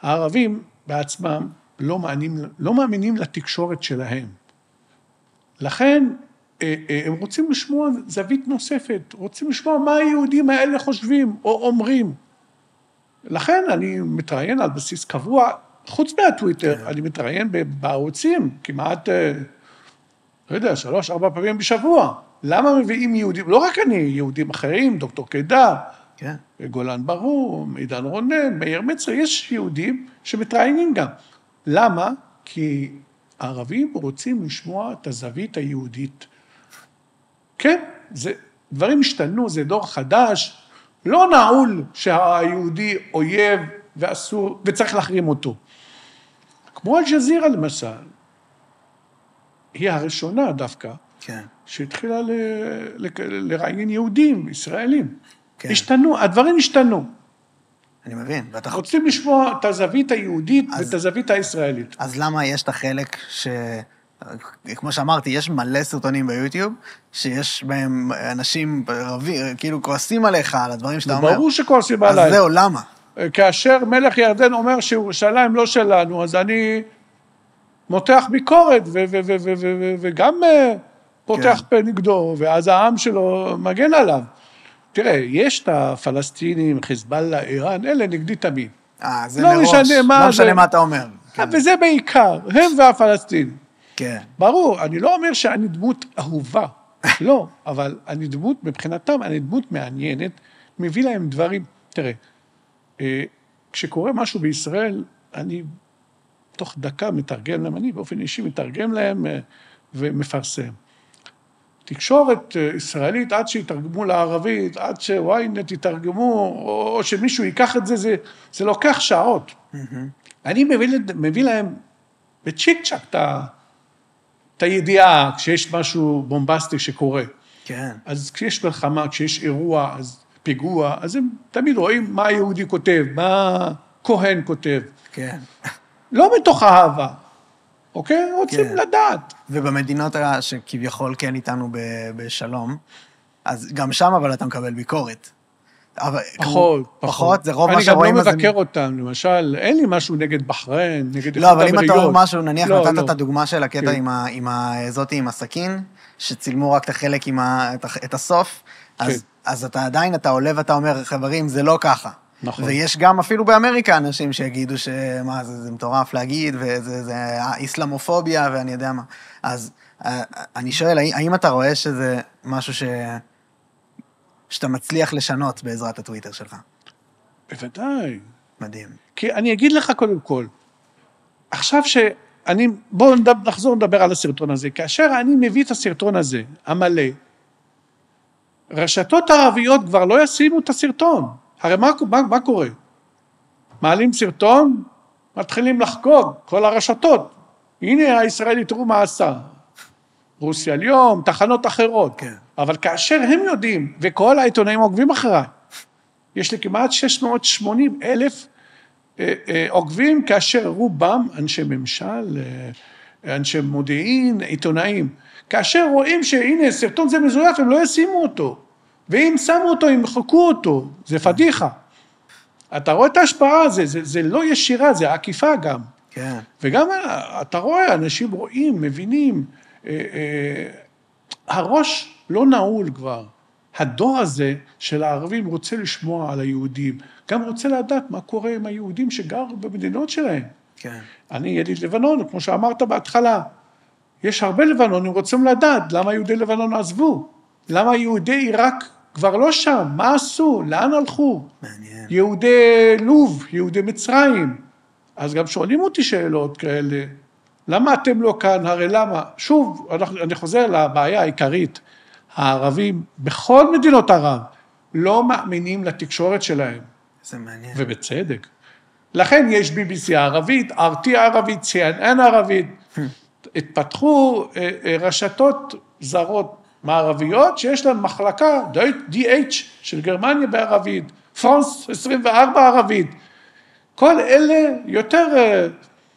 [SPEAKER 1] הערבים בעצמם לא מאמינים לתקשורת שלהם. לכן הם רוצים לשמוע זווית נוספת, רוצים לשמוע מה היהודים האלה חושבים או אומרים. לכן אני מתראיין על בסיס קבוע, חוץ מהטוויטר, אני מתראיין בערוצים, כמעט, לא יודע, 3-4 פעמים בשבוע. למה מביאים יהודים? לא רק אני, יהודים אחרים, דוקטור קידר,
[SPEAKER 2] כן.
[SPEAKER 1] גולן ברום, עידן רונן, מאיר מצרי, יש יהודים שמתראיינים גם. למה? כי הערבים רוצים לשמוע את הזווית היהודית. כן, דברים השתנו, זה דור חדש, לא נעול שהיהודי אויב ואסור, וצריך להחרים אותו. כמו אל-ג'זירה למשל, היא הראשונה דווקא,
[SPEAKER 2] כן.
[SPEAKER 1] שהתחילה לראיין יהודים, ישראלים.
[SPEAKER 2] כן.
[SPEAKER 1] השתנו, הדברים השתנו.
[SPEAKER 2] אני מבין.
[SPEAKER 1] רוצים לשמוע את הזווית היהודית ואת הזווית הישראלית.
[SPEAKER 2] אז למה יש את החלק כמו שאמרתי, יש מלא סרטונים ביוטיוב, שיש בהם אנשים כאילו כועסים עליך על הדברים שאתה אומר.
[SPEAKER 1] ברור שכועסים עליי.
[SPEAKER 2] אז זהו, למה?
[SPEAKER 1] כאשר מלך ירדן אומר שירושלים לא שלנו, אז אני מותח ביקורת וגם פותח פה נגדו, ואז העם שלו מגן עליו. תראה, יש את הפלסטינים, חיזבאללה, איראן, אלה נגדי תמיד.
[SPEAKER 2] זה מראש, לא משנה מה אתה אומר.
[SPEAKER 1] וזה בעיקר, הם והפלסטינים.
[SPEAKER 2] כן.
[SPEAKER 1] ברור, אני לא אומר שאני דמות אהובה, לא, אבל אני דמות, מבחינתם, אני דמות מעניינת, מביא להם דברים. תראה, כשקורה משהו בישראל, אני תוך דקה מתרגם להם, אני באופן אישי מתרגם להם ומפרסם. תקשורת ישראלית, עד שיתרגמו לערבית, עד שוויינט יתרגמו, או שמישהו ייקח את זה, זה לוקח שעות. אני מביא להם בצ'יק צ'ק את הידיעה, כשיש משהו בומבסטי שקורה.
[SPEAKER 2] כן.
[SPEAKER 1] אז כשיש מלחמה, כשיש אירוע, אז פיגוע, אז הם תמיד רואים מה היהודי כותב, מה כהן כותב.
[SPEAKER 2] כן.
[SPEAKER 1] לא מתוך אהבה, אוקיי? רוצים
[SPEAKER 2] כן.
[SPEAKER 1] לדעת.
[SPEAKER 2] ובמדינות שכביכול כן איתנו בשלום, אז גם שם אבל אתה מקבל ביקורת. פחות, זה רוב מה שרואים.
[SPEAKER 1] אני גם לא מבקר אותם, למשל, אין לי משהו נגד בחריין, נגד
[SPEAKER 2] לא, אבל אם אתה אומר משהו, נניח נתת את הדוגמה של הקטע עם הסכין, שצילמו רק את החלק את הסוף, אז אתה עדיין, אתה עולה ואתה אומר, חברים, זה לא ככה.
[SPEAKER 1] נכון.
[SPEAKER 2] ויש גם אפילו באמריקה אנשים שיגידו שמה, זה מטורף להגיד, וזה איסלאמופוביה, ואני יודע מה. אז אני שואל, האם אתה רואה שזה משהו שאתה מצליח לשנות בעזרת הטוויטר שלך?
[SPEAKER 1] בוודאי.
[SPEAKER 2] מדהים.
[SPEAKER 1] כי אני אגיד לך קודם כל, עכשיו בואו נחזור לדבר על הסרטון הזה, כאשר אני מביא את הסרטון הזה, המלא, רשתות ערביות כבר לא ישימו את הסרטון. הרי מה קורה? מעלים סרטון, מתחילים לחגוג, כל הרשתות. הנה הישראלי, תראו מה עשה. רוסיה היום, תחנות אחרות.
[SPEAKER 2] כן.
[SPEAKER 1] אבל כאשר הם יודעים, וכל העיתונאים עוקבים אחריי, יש לי כמעט 680,000 עוקבים, כאשר רובם אנשי ממשל, אנשי מודיעין, עיתונאים. כאשר רואים שהנה סרטון זה מזויף, הם לא ישימו אותו. ואם שמו אותו, הם יחקו אותו. זה פדיחה. אתה רואה את ההשפעה, זה לא ישירה, זה עקיפה גם.
[SPEAKER 2] כן.
[SPEAKER 1] וגם אתה רואה, אנשים רואים, מבינים, הראש לא נעול כבר. הדור הזה של הערבים רוצה לשמוע על היהודים, גם רוצה לדעת מה קורה עם היהודים שגרו במדינות שלהם.
[SPEAKER 2] כן.
[SPEAKER 1] אני יליד לבנון, כמו שאמרת בהתחלה, יש הרבה לבנונים רוצים לדעת למה יהודי לבנון עזבו, למה יהודי עיראק כבר לא שם, מה עשו, לאן הלכו?
[SPEAKER 2] מעניין.
[SPEAKER 1] יהודי לוב, יהודי מצרים, אז גם שואלים אותי שאלות כאלה, למה אתם לא כאן, הרי למה? שוב, אני חוזר לבעיה העיקרית, הערבים בכל מדינות ערב לא מאמינים לתקשורת שלהם.
[SPEAKER 2] זה מעניין.
[SPEAKER 1] ובצדק. לכן יש BBC ערבית, RT ערבית, CNN ערבית, התפתחו רשתות זרות מערביות שיש להן מחלקה, DH של גרמניה בערבית, פרנס 24 ערבית. כל אלה יותר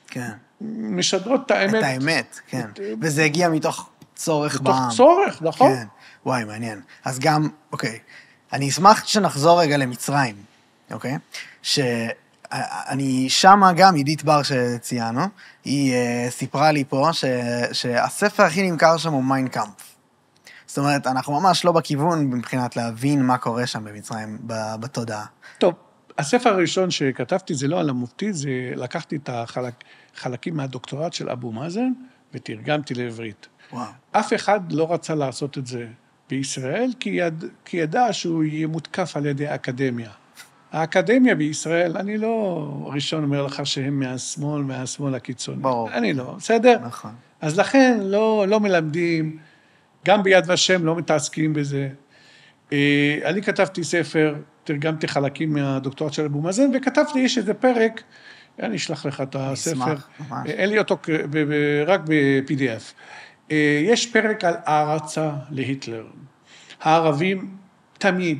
[SPEAKER 2] כן.
[SPEAKER 1] משדרות את האמת.
[SPEAKER 2] את האמת, כן. וזה הגיע מתוך צורך בעם.
[SPEAKER 1] מתוך צורך, נכון?
[SPEAKER 2] כן. וואי, מעניין. אז גם, אוקיי, אני אשמח שנחזור רגע למצרים, אוקיי? שאני שמה גם, עידית בר שציינו, היא סיפרה לי פה שהספר הכי נמכר שם הוא מיין קאמפף. זאת אומרת, אנחנו ממש לא בכיוון מבחינת להבין מה קורה שם במצרים, בתודעה.
[SPEAKER 1] טוב, הספר הראשון שכתבתי זה לא על המופתי, זה לקחתי את החלקים מהדוקטורט של אבו מאזן, ותרגמתי לעברית.
[SPEAKER 2] וואו.
[SPEAKER 1] אף אחד לא רצה לעשות את זה בישראל, כי ידע שהוא יהיה מותקף על ידי האקדמיה. האקדמיה בישראל, אני לא ראשון אומר לך שהם מהשמאל הקיצוני.
[SPEAKER 2] ברור.
[SPEAKER 1] אני לא, בסדר?
[SPEAKER 2] נכון.
[SPEAKER 1] אז לכן לא מלמדים, גם ביד ושם לא מתעסקים בזה. אני כתבתי ספר, תרגמתי חלקים מהדוקטורט של אבו מאזן, וכתבתי, יש איזה פרק, אני אשלח לך את הספר.
[SPEAKER 2] ממש.
[SPEAKER 1] אין לי אותו רק ב-PDF. יש פרק על הערצה להיטלר. הערבים תמיד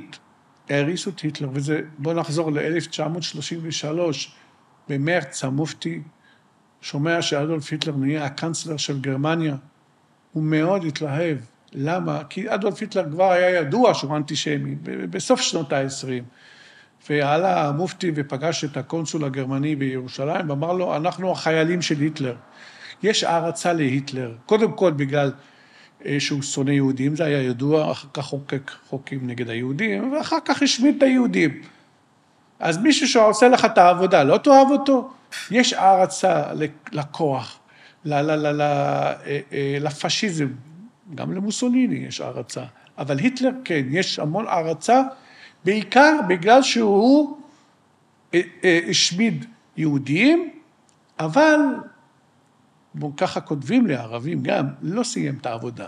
[SPEAKER 1] העריסו את היטלר, בוא נחזור ל-1933, במרץ המופתי, שומע שאדולף היטלר נהיה הקנצלר של גרמניה, הוא מאוד התלהב. למה? כי אדולף היטלר כבר היה ידוע שהוא אנטישמי, בסוף שנות ה-20. ועלה המופתי ופגש את הקונסול הגרמני בירושלים, ואמר לו, אנחנו החיילים של היטלר. יש הערצה להיטלר, קודם כל בגלל שהוא שונא יהודים, זה היה ידוע, אחר כך חוקק חוקים נגד היהודים, ואחר כך השמיד את היהודים. אז מישהו שעושה לך את העבודה, לא תאהב אותו? יש הערצה לכוח, לפשיזם, גם למוסוליני יש הערצה, אבל היטלר כן, יש המון הערצה, בעיקר בגלל שהוא השמיד יהודים, אבל ככה כותבים לי הערבים גם, לא סיים את העבודה,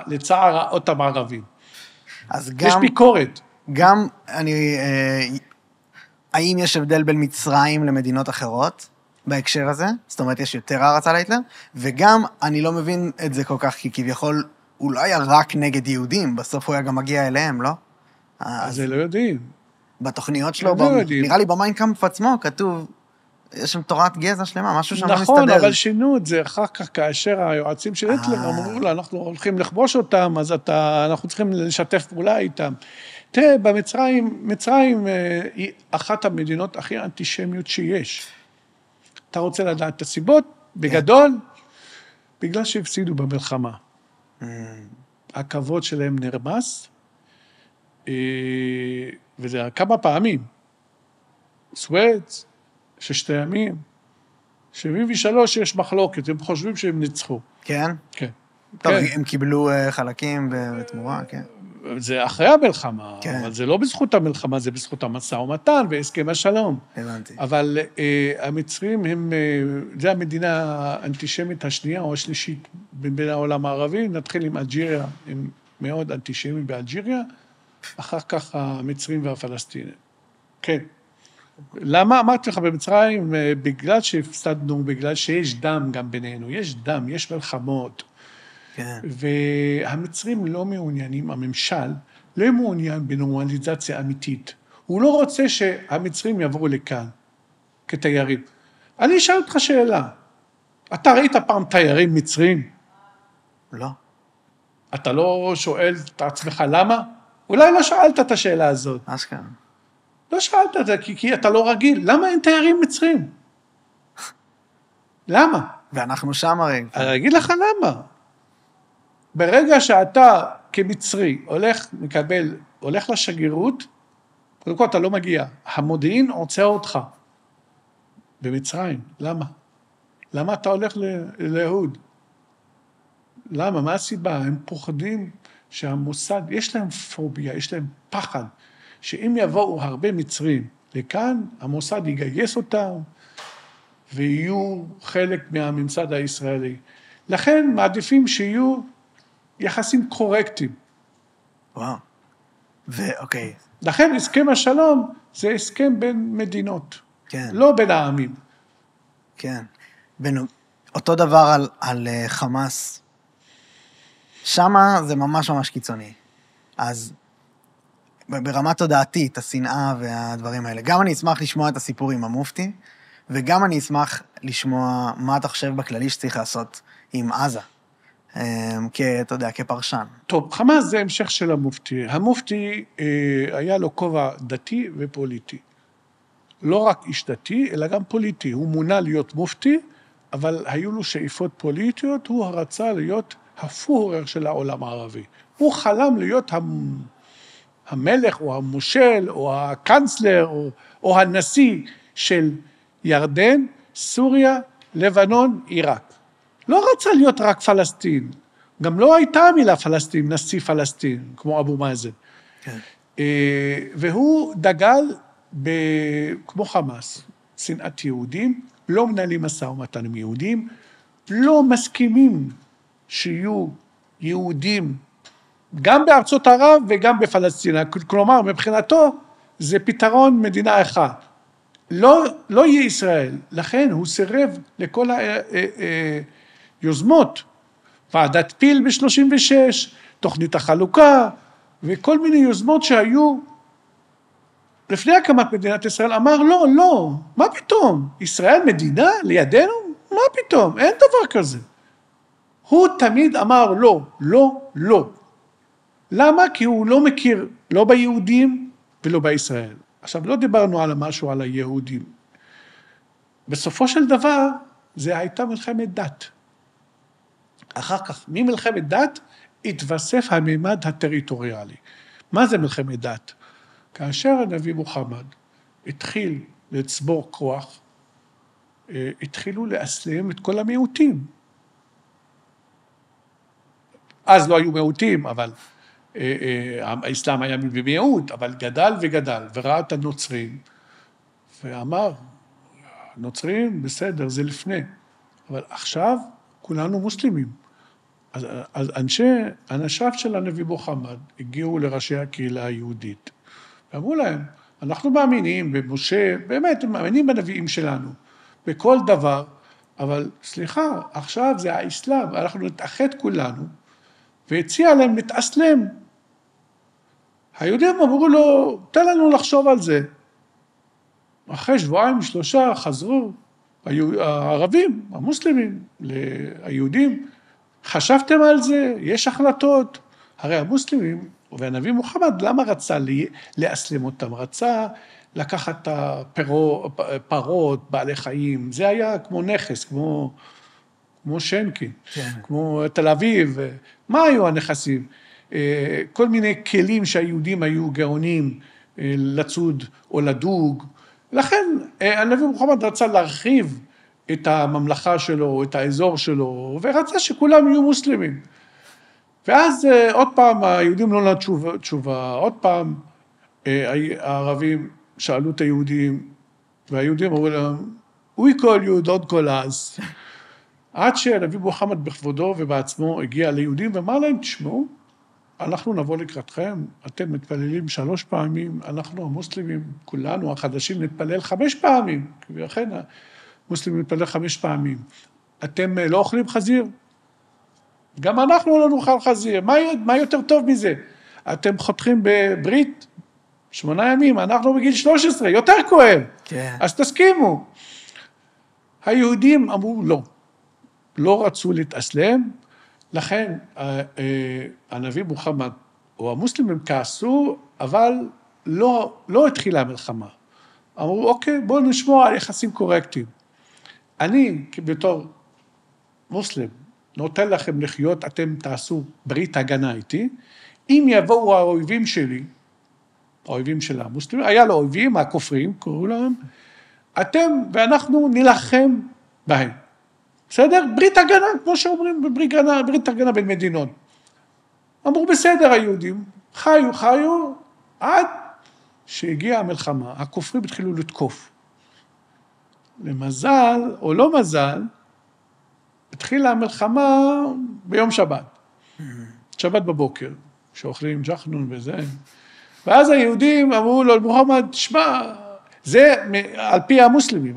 [SPEAKER 1] לצער אותם הערבים.
[SPEAKER 2] אז
[SPEAKER 1] יש ביקורת.
[SPEAKER 2] גם האם יש הבדל בין מצרים למדינות אחרות בהקשר הזה? זאת אומרת, יש יותר הערצה להיטלר? וגם, אני לא מבין את זה כל כך, כי כביכול, הוא לא היה רק נגד יהודים, בסוף הוא היה גם מגיע אליהם, לא?
[SPEAKER 1] אז זה לא יודעים.
[SPEAKER 2] בתוכניות שלו,
[SPEAKER 1] לא יודעים.
[SPEAKER 2] נראה לי במיינקאמפ עצמו, כתוב, יש שם תורת גזע שלמה, משהו שם לא מסתדר.
[SPEAKER 1] נכון, אבל שינו את זה אחר כך, כאשר היועצים של היטלר אמרו לה, אנחנו הולכים לכבוש אותם, אז אנחנו צריכים לשתף פעולה איתם. תראה, מצרים היא אחת המדינות הכי אנטישמיות שיש. אתה רוצה לדעת את הסיבות? בגדול, בגלל שהפסידו במלחמה. הכבוד שלהם נרמס, וזה כמה פעמים. סואץ, ששת הימים, 73 יש מחלוקת, הם חושבים שהם ניצחו.
[SPEAKER 2] כן?
[SPEAKER 1] כן.
[SPEAKER 2] טוב, הם קיבלו חלקים בתמורה, כן.
[SPEAKER 1] זה אחרי המלחמה,
[SPEAKER 2] כן.
[SPEAKER 1] אבל זה לא בזכות המלחמה, זה בזכות המשא ומתן והסכם השלום.
[SPEAKER 2] הבנתי.
[SPEAKER 1] אבל המצרים הם, זה המדינה האנטישמית השנייה או השלישית בין העולם הערבי, נתחיל עם אלג'יריה, הם מאוד אנטישמים באלג'יריה, אחר כך המצרים והפלסטינים. כן. למה? אמרתי לך במצרים, בגלל שהפסדנו, בגלל שיש דם גם בינינו, יש דם, יש מלחמות,
[SPEAKER 2] כן.
[SPEAKER 1] והמצרים לא מעוניינים, הממשל לא מעוניין בנורמליזציה אמיתית. הוא לא רוצה שהמצרים יעברו לכאן כתיירים. אני אשאל אותך שאלה, אתה ראית פעם תיירים מצרים?
[SPEAKER 2] לא.
[SPEAKER 1] אתה לא שואל את עצמך למה? אולי לא שאלת את השאלה הזאת.
[SPEAKER 2] אשכרה.
[SPEAKER 1] לא שאלת את זה, כי אתה לא רגיל. למה אין תיירים מצרים? למה?
[SPEAKER 2] ואנחנו שם הרי.
[SPEAKER 1] אני אגיד לך למה. ברגע שאתה כמצרי הולך לשגרירות, קודם כל אתה לא מגיע. המודיעין עוצר אותך. במצרים. למה? למה אתה הולך ליהוד? למה? מה הסיבה? הם פוחדים שהמוסד, יש להם פוביה, יש להם פחד, שאם יבואו הרבה מצרים לכאן, המוסד יגייס אותם, ויהיו חלק מהממסד הישראלי. לכן מעדיפים שיהיו יחסים קורקטים.
[SPEAKER 2] וואו. ואוקיי.
[SPEAKER 1] לכן הסכם השלום זה הסכם בין מדינות,
[SPEAKER 2] כן.
[SPEAKER 1] לא בין העמים.
[SPEAKER 2] כן. אותו דבר על חמאס. שמה זה ממש ממש קיצוני. אז ברמה תודעתית, השנאה והדברים האלה. גם אני אשמח לשמוע את הסיפור עם המופתי, וגם אני אשמח לשמוע מה אתה חושב בכללי שצריך לעשות עם עזה. אתה יודע, כפרשן.
[SPEAKER 1] טוב, חמאס זה המשך של המופתי. המופתי היה לו כובע דתי ופוליטי. לא רק איש דתי, אלא גם פוליטי. הוא מונה להיות מופתי, אבל היו לו שאיפות פוליטיות, הוא רצה להיות הפורר של העולם הערבי. הוא חלם להיות המלך או המושל או הקנצלר או הנשיא של ירדן, סוריה, לבנון, עיראק. לא רצה להיות רק פלסטין. גם לא הייתה המילה פלסטין, נשיא פלסטין, כמו אבו מאזן.
[SPEAKER 2] כן.
[SPEAKER 1] והוא דגל כמו חמאס, שנאת יהודים, לא מנהלים משא ומתן עם יהודים, לא מסכימים שיהיו יהודים גם בארצות ערב וגם בפלסטינה. כלומר, מבחינתו זה פתרון מדינה אחת. לא יהיה ישראל. לכן הוא סירב לכל היוזמות. ועדת פיל ב-36, תוכנית החלוקה, וכל מיני יוזמות שהיו לפני הקמת מדינת ישראל. אמר לא, לא, מה פתאום? ישראל מדינה לידינו? מה פתאום? אין דבר כזה. הוא תמיד אמר לא, לא, לא. למה? כי הוא לא מכיר לא ביהודים ולא בישראל. עכשיו, לא דיברנו על משהו על היהודים. בסופו של דבר, זה הייתה מלחמת דת. אחר כך, ממלחמת דת, התווסף הממד הטריטוריאלי. מה זה מלחמת דת? כאשר הנביא מוחמד התחיל לצבור כוח, התחילו לאסלם את כל המיעוטים. אז לא היו מיעוטים, אבל האסלאם היה במיעוט, אבל גדל וגדל, וראה את הנוצרים, ואמר, נוצרים בסדר, זה לפני, אבל עכשיו כולנו מוסלמים. אז אנשיו של הנביא מוחמד הגיעו לראשי הקהילה היהודית, ואמרו להם, אנחנו מאמינים במשה, באמת, מאמינים בנביאים שלנו, בכל דבר, אבל סליחה, עכשיו זה האסלאם, אנחנו נתאחד כולנו, והציע להם להתאסלם. היהודים אמרו לו, תן לנו לחשוב על זה. אחרי שבועיים, 3 חזרו הערבים, המוסלמים, ליהודים, חשבתם על זה? יש החלטות. הרי המוסלמים, והנביא מוחמד, למה רצה לאסלם אותם? רצה לקחת פרות, בעלי חיים, זה היה כמו נכס, כמו שנקין,
[SPEAKER 2] כן.
[SPEAKER 1] כמו תל אביב. מה היו הנכסים? כל מיני כלים שהיהודים היו גאונים לצוד או לדוג. לכן הנביא מוחמד רצה להרחיב את הממלכה שלו, את האזור שלו, ורצה שכולם יהיו מוסלמים. ואז עוד פעם היהודים לא נתנו תשובה, עוד פעם הערבים שאלו את היהודים, והיהודים אמרו להם, we call you, don't call us. עד שהנביא מוחמד בכבודו ובעצמו הגיע ליהודים ואמר להם, תשמעו, אנחנו נבוא לקראתכם, אתם מתפללים 3 פעמים, אנחנו המוסלמים, כולנו החדשים נתפלל 5 פעמים, ולכן המוסלמים נתפלל 5 פעמים. אתם לא אוכלים חזיר? גם אנחנו לא נאכל חזיר, מה יותר טוב מזה? אתם חותכים בברית 8 ימים, אנחנו בגיל 13, יותר כואב,
[SPEAKER 2] כן.
[SPEAKER 1] אז תסכימו. היהודים אמרו לא רצו להתאסלם, לכן הנביא מוחמד או המוסלמים כעסו, אבל לא התחילה המלחמה. אמרו, אוקיי, בואו נשמור על יחסים קורקטיים. אני, בתור מוסלם, נותן לכם לחיות, אתם תעשו ברית הגנה איתי, אם יבואו האויבים שלי, האויבים של המוסלמים, היה לו אויבים, הכופרים, קראו להם, אתם ואנחנו נלחם בהם. בסדר? ברית הגנה, כמו שאומרים, ברית הגנה בין מדינות. אמרו, בסדר, היהודים, חיו, עד שהגיעה המלחמה, הכופרים התחילו לתקוף. למזל, או לא מזל, התחילה המלחמה ביום שבת. שבת בבוקר, שאוכלים ג'חנון וזה. ואז היהודים אמרו לו, מוחמד, שמע, זה על פי המוסלמים,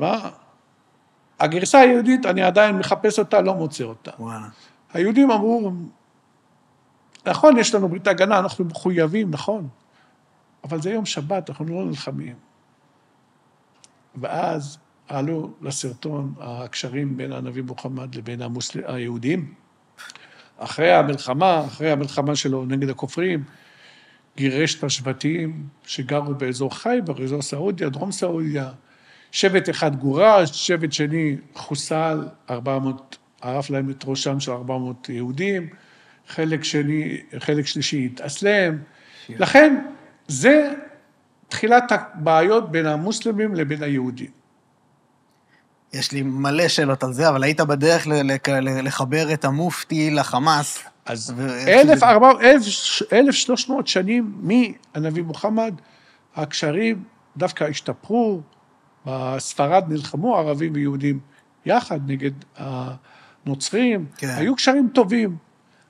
[SPEAKER 1] הגרסה היהודית, אני עדיין מחפש אותה, לא מוצא אותה.
[SPEAKER 2] וואלה.
[SPEAKER 1] היהודים אמרו, נכון, יש לנו ברית הגנה, אנחנו מחויבים, נכון, אבל זה יום שבת, אנחנו לא נלחמים. ואז עלו לסרטון הקשרים בין הנביא מוחמד לבין היהודים. אחרי המלחמה שלו נגד הכופרים, גירש את השבטים שגרו באזור חייבר, אזור סעודיה, דרום סעודיה, שבט אחד גורש, שבט שני חוסל, 400, ערף להם את ראשם של 400 יהודים, חלק שלישי התאסלם. לכן, זה תחילת הבעיות בין המוסלמים לבין היהודים.
[SPEAKER 2] יש לי מלא שאלות על זה, אבל היית בדרך לחבר את המופתי לחמאס.
[SPEAKER 1] אז 1,300 שנים מהנביא מוחמד, הקשרים דווקא השתפרו, בספרד נלחמו ערבים ויהודים יחד נגד הנוצרים,
[SPEAKER 2] כן.
[SPEAKER 1] היו קשרים טובים,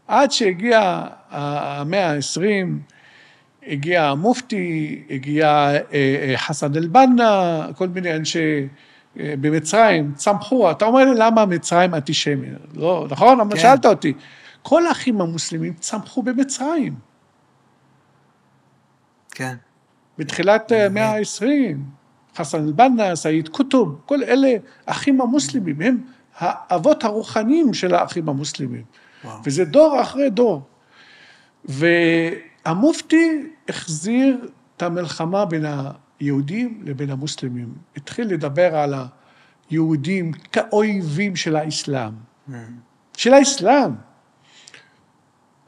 [SPEAKER 1] עד שהגיע המאה ה-20, הגיע המופתי, הגיע חסן אל-בנה, כל מיני אנשי במצרים, צמחו, אתה אומר לי למה מצרים אנטישמי, לא, נכון? אבל שאלת אותי, כל האחים המוסלמים צמחו במצרים.
[SPEAKER 2] כן.
[SPEAKER 1] בתחילת המאה ה-20, חסן אל-בנה, סעיד קוטוב, כל אלה האחים המוסלמים, הם האבות הרוחניים של האחים המוסלמים.
[SPEAKER 2] וואו.
[SPEAKER 1] וזה דור אחרי דור. והמופתי החזיר את המלחמה בין היהודים לבין המוסלמים. התחיל לדבר על היהודים כאויבים של האסלאם. של האסלאם.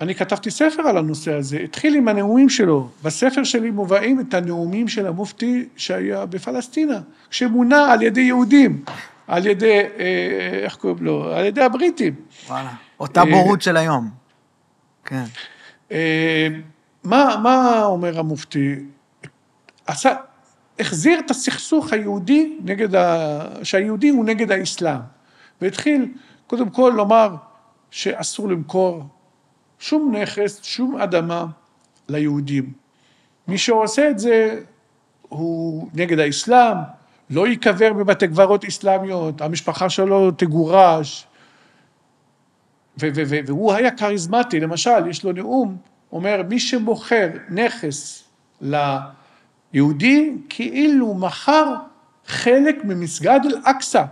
[SPEAKER 1] אני כתבתי ספר על הנושא הזה, התחיל עם הנאומים שלו. בספר שלי מובאים את הנאומים של המופתי שהיה בפלסטינה, שמונה על ידי יהודים, על ידי, איך קוראים לו? על ידי הבריטים.
[SPEAKER 2] וואלה. אותה בורות של היום. כן.
[SPEAKER 1] מה אומר המופתי? החזיר את הסכסוך היהודי שהיהודי הוא נגד האסלאם. והתחיל קודם כל לומר שאסור למכור שום נכס, שום אדמה ליהודים. מי שעושה את זה הוא נגד האסלאם, לא ייקבר בבתי קברות אסלאמיות, המשפחה שלו תגורש, והוא היה כריזמטי, למשל, יש לו נאום, אומר, מי שמוכר נכס ליהודי, כאילו מכר חלק ממסגד אל-אקצא.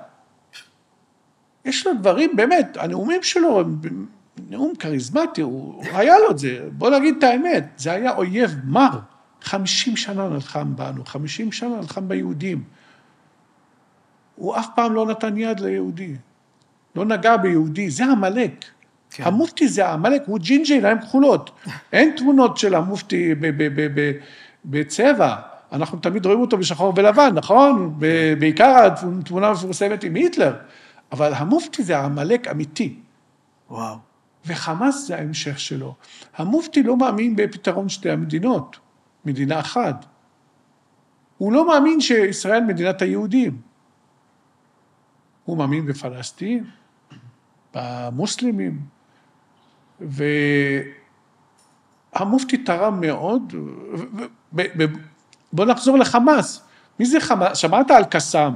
[SPEAKER 1] יש לו דברים, באמת, הנאומים שלו, נאום כריזמטי, הוא היה לו את זה, בוא נגיד את האמת, זה היה אויב מר, 50 שנה נלחם בנו, 50 שנה נלחם ביהודים. הוא אף פעם לא נתן יד ליהודי, לא נגע ביהודי, זה המלך. כן. המופתי זה המלך, הוא ג'ינג'י, להם כחולות. אין תמונות של המופתי בצבע, אנחנו תמיד רואים אותו בשחור ולבן, נכון? בעיקר התמונה מפורסמת עם היטלר, אבל המופתי זה המלך אמיתי.
[SPEAKER 2] וואו.
[SPEAKER 1] וחמאס זה ההמשך שלו. המופתי לא מאמין בפתרון שתי המדינות, מדינה אחת. הוא לא מאמין שישראל מדינת היהודים. הוא מאמין בפלסטין, במוסלמים, והמופתי תרם מאוד, בוא נחזור לחמאס. מי זה חמאס? שמעת על קסאם.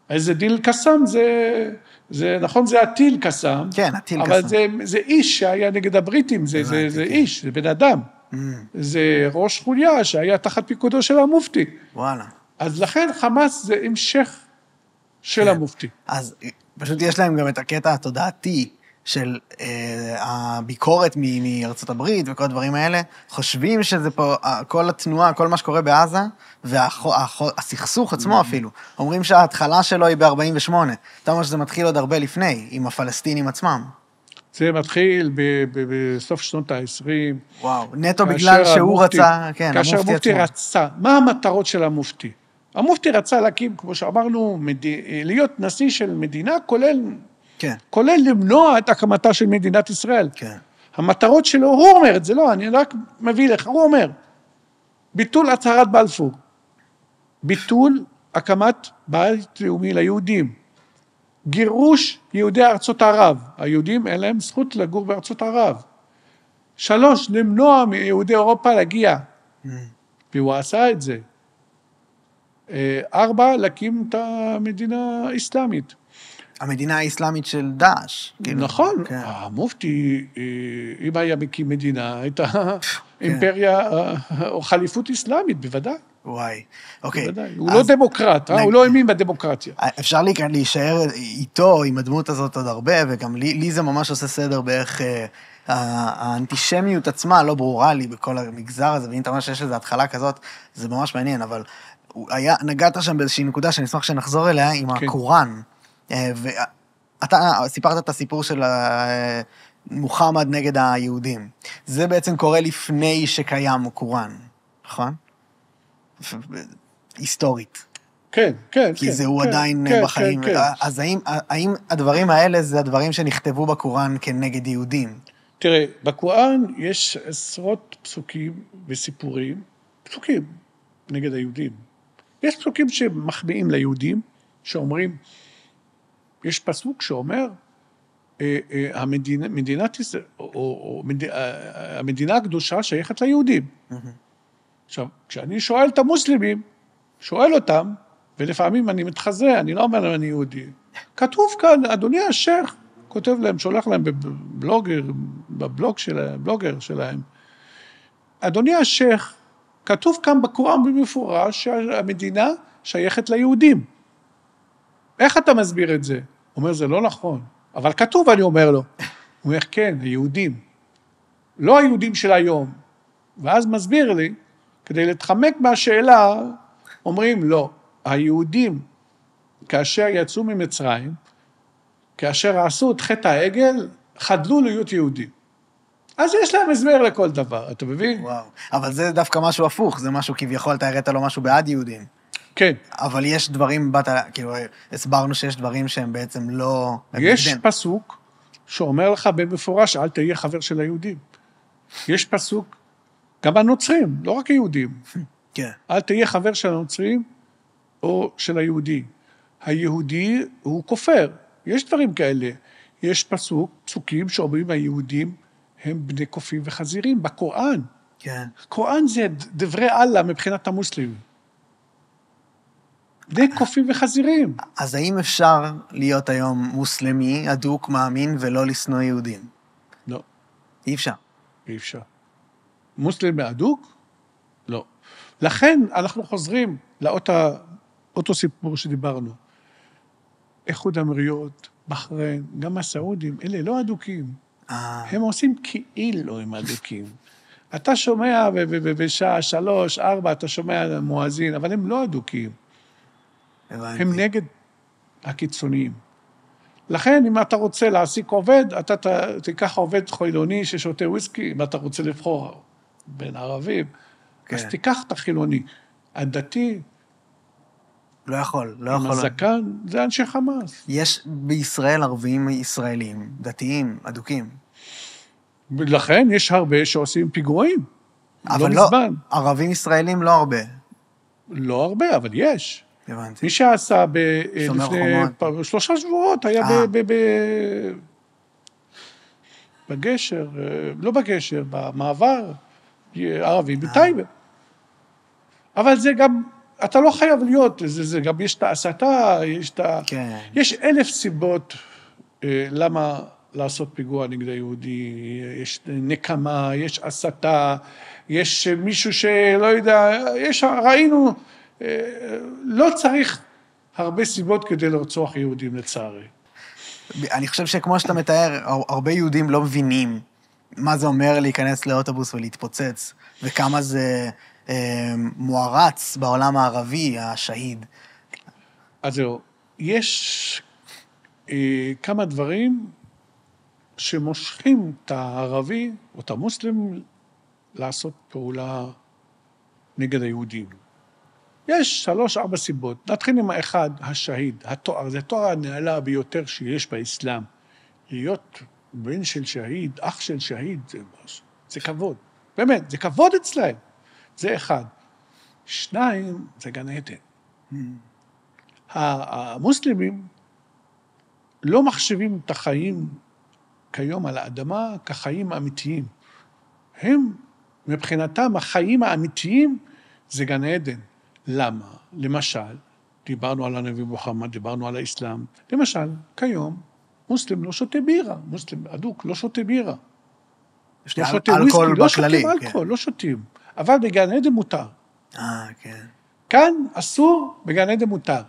[SPEAKER 1] איזה דיל קסאם זה נכון, זה הטיל קסאם.
[SPEAKER 2] כן, הטיל
[SPEAKER 1] אבל
[SPEAKER 2] קסאם.
[SPEAKER 1] זה איש שהיה נגד הבריטים, זה איש, זה בן אדם. זה ראש חוליה שהיה תחת פיקודו של המופתי.
[SPEAKER 2] וואלה.
[SPEAKER 1] אז לכן חמאס זה המשך של המופתי.
[SPEAKER 2] אז פשוט יש להם גם את הקטע התודעתי של הביקורת מארצות הברית וכל הדברים האלה, חושבים שזה פה, כל התנועה, כל מה שקורה בעזה, והסכסוך עצמו אפילו, אומרים שההתחלה שלו היא ב-48, אתה אומר שזה מתחיל עוד הרבה לפני, עם הפלסטינים עצמם.
[SPEAKER 1] זה מתחיל בסוף שנות ה-20.
[SPEAKER 2] וואו, נטו בגלל שהוא רצה, כן,
[SPEAKER 1] כאשר המופתי רצה, מה המטרות של המופתי? המופתי רצה להקים, כמו שאמרנו, להיות נשיא של מדינה, כולל למנוע את הקמתה של מדינת ישראל.
[SPEAKER 2] כן.
[SPEAKER 1] המטרות שלו, הוא אומר את זה, לא, אני רק מביא לך, הוא אומר, ביטול הצהרת בלפור, ביטול הקמת בית לאומי ליהודים, גירוש יהודי ארצות ערב, היהודים אין להם זכות לגור בארצות ערב. 3, למנוע מיהודי אירופה להגיע, והוא עשה את זה. 4, להקים את המדינה האסלאמית.
[SPEAKER 2] המדינה האסלאמית של דאעש.
[SPEAKER 1] נכון, המופתי, אם היה מקים מדינה, הייתה אימפריה או חליפות אסלאמית, בוודאי.
[SPEAKER 2] וואי, אוקיי.
[SPEAKER 1] בוודאי, הוא לא דמוקרט, הוא לא האמין בדמוקרטיה.
[SPEAKER 2] אפשר להישאר איתו, עם הדמות הזאת עוד הרבה, וגם לי זה ממש עושה סדר באיך האנטישמיות עצמה לא ברורה לי בכל המגזר הזה, ואם אתה אומר שיש איזו התחלה כזאת, זה ממש מעניין, אבל נגעת שם באיזושהי נקודה שאני אשמח שנחזור אליה עם הקוראן. ואתה סיפרת את הסיפור של מוחמד נגד היהודים. זה בעצם קורה לפני שקיים קוראן, נכון? היסטורית.
[SPEAKER 1] כן, כן.
[SPEAKER 2] כי זה הוא עדיין בחיים. אז האם הדברים האלה זה הדברים שנכתבו בקוראן כנגד יהודים?
[SPEAKER 1] תראה, בקוראן יש עשרות פסוקים וסיפורים, פסוקים נגד היהודים. יש פסוקים שמחמיאים ליהודים, שאומרים, יש פסוק שאומר, המדינה הקדושה שייכת ליהודים. עכשיו, כשאני שואל את המוסלמים, שואל אותם, ולפעמים אני מתחזה, אני לא אומר להם אני יהודי. כתוב כאן, אדוני השייך, כותב להם, שולח להם בבלוגר שלהם, אדוני השייך, כתוב כאן בקוראן במפורש שהמדינה שייכת ליהודים. איך אתה מסביר את זה? הוא אומר, זה לא נכון. אבל כתוב, אני אומר לו. הוא אומר, כן, היהודים. לא היהודים של היום. ואז מסביר לי, כדי להתחמק מהשאלה, אומרים, לא. היהודים, כאשר יצאו ממצרים, כאשר עשו את חטא העגל, חדלו להיות יהודים. אז יש להם הסבר לכל דבר, אתה מבין?
[SPEAKER 2] וואו. אבל זה דווקא משהו הפוך, זה משהו כביכול, אתה הראת לו משהו בעד יהודים.
[SPEAKER 1] כן.
[SPEAKER 2] אבל יש דברים, כאילו, הסברנו שיש דברים שהם בעצם לא...
[SPEAKER 1] יש פסוק שאומר לך במפורש, אל תהיה חבר של היהודים. יש פסוק, גם הנוצרים, לא רק היהודים.
[SPEAKER 2] כן.
[SPEAKER 1] אל תהיה חבר של הנוצרים או של היהודי. היהודי הוא כופר. יש דברים כאלה. יש פסוקים שאומרים היהודים הם בני קופים וחזירים, בקוראן.
[SPEAKER 2] כן.
[SPEAKER 1] קוראן זה דברי אללה מבחינת המוסלמים. בני קופים וחזירים.
[SPEAKER 2] אז האם אפשר להיות היום מוסלמי, אדוק, מאמין, ולא לשנוא יהודים?
[SPEAKER 1] לא.
[SPEAKER 2] אי אפשר.
[SPEAKER 1] אי אפשר. מוסלמי אדוק? לא. לכן אנחנו חוזרים לאותו סיפור שדיברנו. איחוד האמירויות, בחריין, גם הסעודים, אלה לא אדוקים. הם עושים כאילו הם אדוקים. אתה שומע בשעה 3, 4, אתה שומע מואזין, אבל הם לא אדוקים.
[SPEAKER 2] הבנתי.
[SPEAKER 1] הם נגד הקיצוניים. לכן, אם אתה רוצה להעסיק עובד, אתה תיקח עובד חילוני ששותה וויסקי, אם אתה רוצה לבחור בין ערבים,
[SPEAKER 2] כן.
[SPEAKER 1] אז תיקח את החילוני. הדתי,
[SPEAKER 2] לא יכול.
[SPEAKER 1] עם הזקן, זה אנשי חמאס.
[SPEAKER 2] יש בישראל ערבים ישראלים, דתיים, אדוקים.
[SPEAKER 1] לכן יש הרבה שעושים פיגועים.
[SPEAKER 2] אבל
[SPEAKER 1] לא מזמן.
[SPEAKER 2] ערבים ישראלים לא הרבה.
[SPEAKER 1] לא הרבה, אבל יש.
[SPEAKER 2] הבנתי.
[SPEAKER 1] מי שעשה
[SPEAKER 2] שומר
[SPEAKER 1] לפני 3 שבועות היה בגשר, לא בגשר, במעבר ערבי בטייבה. אבל זה גם, אתה לא חייב להיות, זה גם יש את ההסתה,
[SPEAKER 2] כן.
[SPEAKER 1] יש 1000 סיבות למה לעשות פיגוע נגד היהודי, יש נקמה, יש הסתה, יש מישהו שלא יודע, ראינו, לא צריך הרבה סיבות כדי לרצוח יהודים לצערי.
[SPEAKER 2] אני חושב שכמו שאתה מתאר, הרבה יהודים לא מבינים מה זה אומר להיכנס לאוטובוס ולהתפוצץ, וכמה זה מוערץ בעולם הערבי, השהיד.
[SPEAKER 1] אז זהו, יש כמה דברים שמושכים את הערבי או את המוסלם לעשות פעולה נגד היהודים. יש 3-4 סיבות. נתחיל עם האחד, השהיד, התואר. זה התואר הנעלה ביותר שיש באסלאם. להיות בן של שהיד, אח של שהיד, זה כבוד. באמת, זה כבוד אצלהם. זה אחד. 2, זה גן עדן. המוסלמים לא מחשבים את החיים כיום על האדמה כחיים אמיתיים. הם, מבחינתם, החיים האמיתיים זה גן עדן. למה? למשל, דיברנו על הנביא מוחמד, דיברנו על האסלאם. למשל, כיום, מוסלם לא שותה בירה. מוסלם אדוק לא שותה בירה. לא שותה וויסקי, לא שותים אלכוהול, לא שותים. אבל בגן עדן מותר.
[SPEAKER 2] כן.
[SPEAKER 1] כאן אסור, בגן עדן מותר.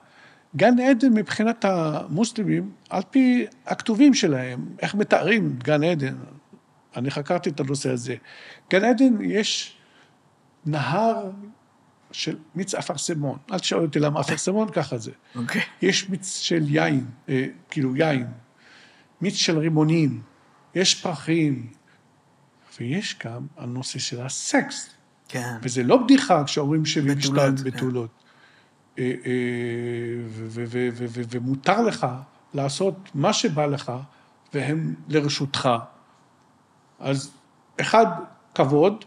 [SPEAKER 1] גן עדן מבחינת המוסלמים, על פי הכתובים שלהם, איך מתארים גן עדן, אני חקרתי את הנושא הזה. גן עדן יש נהר של מיץ אפרסמון. אל תשאל אותי למה אפרסמון, ככה זה.
[SPEAKER 2] אוקיי.
[SPEAKER 1] יש מיץ של יין, כאילו יין, מיץ של רימונים, יש פרחים, ויש גם הנושא של הסקס.
[SPEAKER 2] כן.
[SPEAKER 1] וזה לא בדיחה כשאומרים 72
[SPEAKER 2] בתולות,
[SPEAKER 1] בתולות. ומותר לך לעשות מה שבא לך, והם לרשותך. אז 1, כבוד,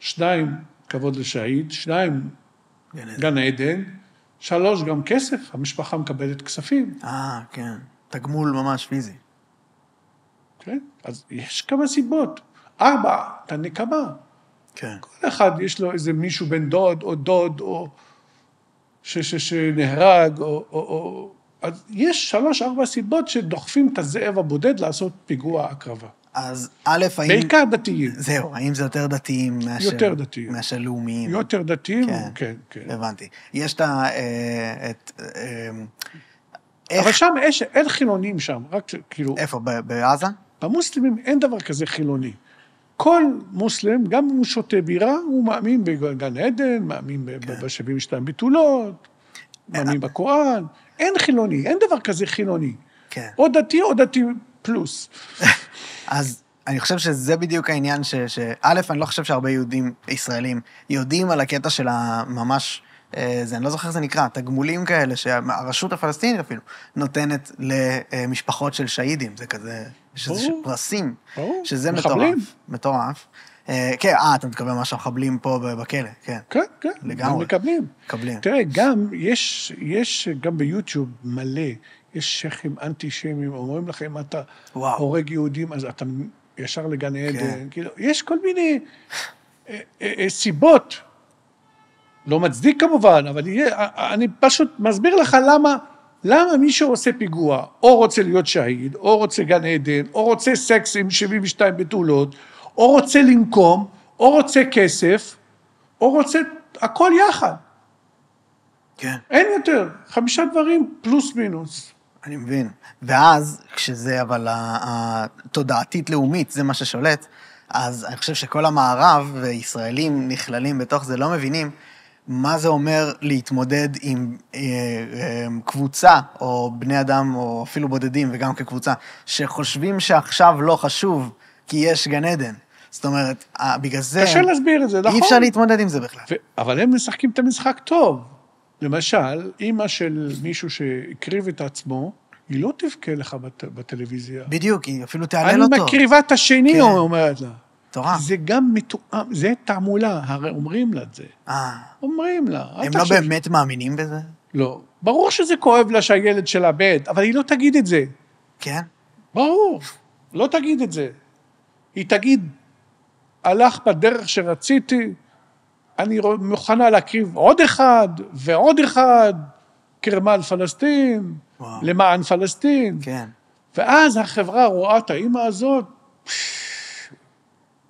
[SPEAKER 1] 2, כבוד לשהיד, 2, גן עדן, 3, גם כסף, המשפחה מקבלת כספים.
[SPEAKER 2] כן. תגמול ממש פיזי.
[SPEAKER 1] כן? אז יש כמה סיבות. 4, אתה נקמה.
[SPEAKER 2] כן.
[SPEAKER 1] כל אחד יש לו איזה מישהו בן דוד, או דוד, או שנהרג, אז יש 3-4 סיבות שדוחפים את הזאב הבודד לעשות פיגוע הקרבה.
[SPEAKER 2] אז א', האם...
[SPEAKER 1] בעיקר דתיים.
[SPEAKER 2] זהו, האם זה יותר דתיים מאשר...
[SPEAKER 1] יותר דתיים.
[SPEAKER 2] מאשר לאומיים?
[SPEAKER 1] יותר דתיים, כן, כן.
[SPEAKER 2] הבנתי. יש את...
[SPEAKER 1] אבל שם אין חילונים שם, רק כאילו...
[SPEAKER 2] איפה, בעזה?
[SPEAKER 1] במוסלמים אין דבר כזה חילוני. כל מוסלם, גם אם הוא שותה בירה, הוא מאמין בגן עדן, מאמין ב-72 בתולות, מאמין בקוראן. אין חילוני, אין דבר כזה חילוני.
[SPEAKER 2] כן.
[SPEAKER 1] או דתי פלוס.
[SPEAKER 2] אז אני חושב שזה בדיוק העניין שא', אני לא חושב שהרבה יהודים ישראלים יודעים על הקטע של הממש, אני לא זוכר איך זה נקרא, תגמולים כאלה, שהרשות הפלסטינית אפילו נותנת למשפחות של שהידים, זה כזה, שזה פרסים, שזה מטורף. כן, אתה מתכוון מה שהמחבלים פה בכלא, כן.
[SPEAKER 1] כן, כן,
[SPEAKER 2] לגמרי.
[SPEAKER 1] מקבלים. תראה, גם יש גם ביוטיוב מלא, יש שייכים אנטישמים, אומרים לכם, אם אתה
[SPEAKER 2] וואו.
[SPEAKER 1] הורג יהודים, אז אתה ישר לגן עדן.
[SPEAKER 2] כן.
[SPEAKER 1] כאילו, יש כל מיני סיבות, לא מצדיק כמובן, אבל אני פשוט מסביר לך למה מי שעושה פיגוע, או רוצה להיות שהיד, או רוצה גן עדן, או רוצה סקס עם 72 בתולות, או רוצה לנקום, או רוצה כסף, או רוצה הכל יחד.
[SPEAKER 2] כן.
[SPEAKER 1] אין יותר, 5 דברים פלוס מינוס.
[SPEAKER 2] אני מבין. ואז, כשזה אבל התודעתית לאומית, זה מה ששולט, אז אני חושב שכל המערב וישראלים נכללים בתוך זה, לא מבינים מה זה אומר להתמודד עם קבוצה, או בני אדם, או אפילו בודדים, וגם כקבוצה, שחושבים שעכשיו לא חשוב, כי יש גן עדן. זאת אומרת, בגלל זה...
[SPEAKER 1] קשה להסביר את זה, נכון?
[SPEAKER 2] אי אפשר להתמודד עם זה בכלל.
[SPEAKER 1] אבל הם משחקים את המשחק טוב. למשל, אמא של מישהו שהקריב את עצמו, היא לא תבכה לך בטלוויזיה.
[SPEAKER 2] בדיוק, היא אפילו תעלל אותו.
[SPEAKER 1] אני מקריבה את השני,
[SPEAKER 2] כן.
[SPEAKER 1] אומרת לה.
[SPEAKER 2] תורה.
[SPEAKER 1] זה גם מתואם, זה תעמולה, הרי אומרים לה את זה. אומרים לה.
[SPEAKER 2] הם לא באמת מאמינים בזה?
[SPEAKER 1] לא. ברור שזה כואב לה שהילד שלה בד, אבל היא לא תגיד את זה.
[SPEAKER 2] כן?
[SPEAKER 1] ברור, לא תגיד את זה. היא תגיד, הלך בדרך שרציתי, אני מוכנה להקריב עוד אחד ועוד אחד, קרמל פלסטין,
[SPEAKER 2] וואו.
[SPEAKER 1] למען פלסטין.
[SPEAKER 2] כן.
[SPEAKER 1] ואז החברה רואה את האמא הזאת,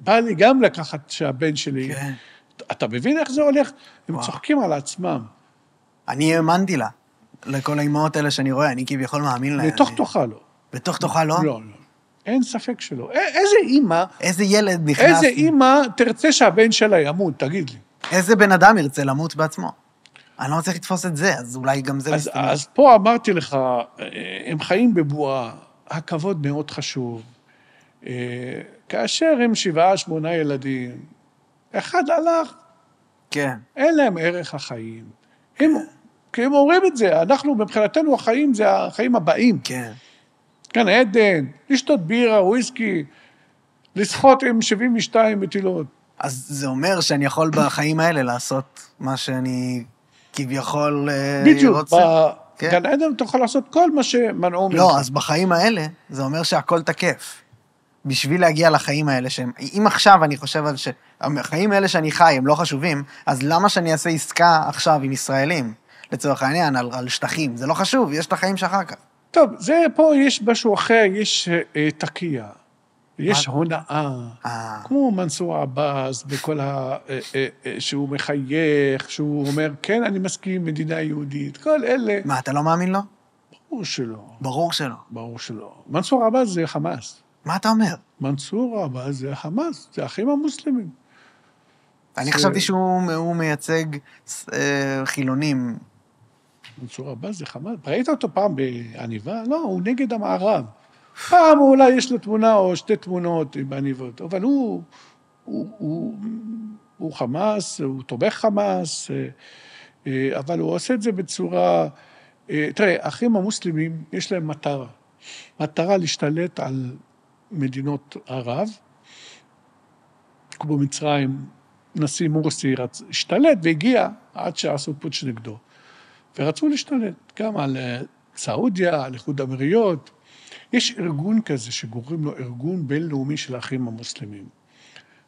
[SPEAKER 1] בא לי גם לקחת שהבן שלי.
[SPEAKER 2] כן.
[SPEAKER 1] אתה מבין איך זה הולך? הם צוחקים על עצמם.
[SPEAKER 2] אני האמנתי לה, לכל האימהות האלה שאני רואה, אני כביכול מאמין להם.
[SPEAKER 1] בתוך תוכה לא.
[SPEAKER 2] בתוך תוכה לא?
[SPEAKER 1] לא, לא. אין ספק שלא. איזה אימא,
[SPEAKER 2] איזה ילד נכנס...
[SPEAKER 1] איזה אימא תרצה שהבן שלה ימות, תגיד לי.
[SPEAKER 2] איזה בן אדם ירצה למות בעצמו? אני לא מצליח לתפוס את זה, אז אולי גם זה מסתמך.
[SPEAKER 1] אז פה אמרתי לך, הם חיים בבועה, הכבוד מאוד חשוב. כאשר הם 7-8 ילדים, אחד הלך,
[SPEAKER 2] כן.
[SPEAKER 1] אין להם ערך החיים. כי הם אומרים את זה, אנחנו מבחינתנו החיים זה החיים הבאים.
[SPEAKER 2] כן.
[SPEAKER 1] כאן עדן, לשתות בירה, וויסקי, לשחות עם 72 מטילות.
[SPEAKER 2] אז זה אומר שאני יכול בחיים האלה לעשות מה שאני כביכול
[SPEAKER 1] בדיוק,
[SPEAKER 2] רוצה.
[SPEAKER 1] בגן עדן אתה יכול לעשות כל מה שמנעו ממך.
[SPEAKER 2] לא, אז בחיים האלה, זה אומר שהכל תקף. בשביל להגיע לחיים האלה שהם... אם עכשיו אני חושב על שהחיים האלה שאני חי הם לא חשובים, אז למה שאני אעשה עסקה עכשיו עם ישראלים? לצורך העניין, על שטחים. זה לא חשוב, יש את החיים שאחר כך.
[SPEAKER 1] טוב, זה פה יש משהו אחר, יש תקייה, יש הונאה, כמו מנסור עבאס, בכל שהוא מחייך, שהוא אומר, כן, אני מסכים, מדינה יהודית, כל אלה.
[SPEAKER 2] מה, אתה לא מאמין לו?
[SPEAKER 1] ברור שלא.
[SPEAKER 2] ברור שלא.
[SPEAKER 1] ברור שלא. מנסור עבאס זה חמאס.
[SPEAKER 2] מה אתה אומר?
[SPEAKER 1] מנסור עבאס זה חמאס, זה האחים המוסלמים.
[SPEAKER 2] אני חשבתי שהוא מייצג חילונים.
[SPEAKER 1] מנסור עבאס זה חמאס. ראית אותו פעם בעניבה? לא, הוא נגד המערב. פעם אולי יש לו תמונה או 2 תמונות בעניבות, אבל הוא חמאס, הוא תומך חמאס, אבל הוא עושה את זה בצורה... תראה, האחים המוסלמים יש להם מטרה להשתלט על מדינות ערב, כמו מצרים, נשיא מורסי השתלט והגיע עד שעשו פוטש נגדו. ורצו להשתלט גם על סעודיה, על איחוד האמירויות. יש ארגון כזה שקוראים לו ארגון בינלאומי של האחים המוסלמים.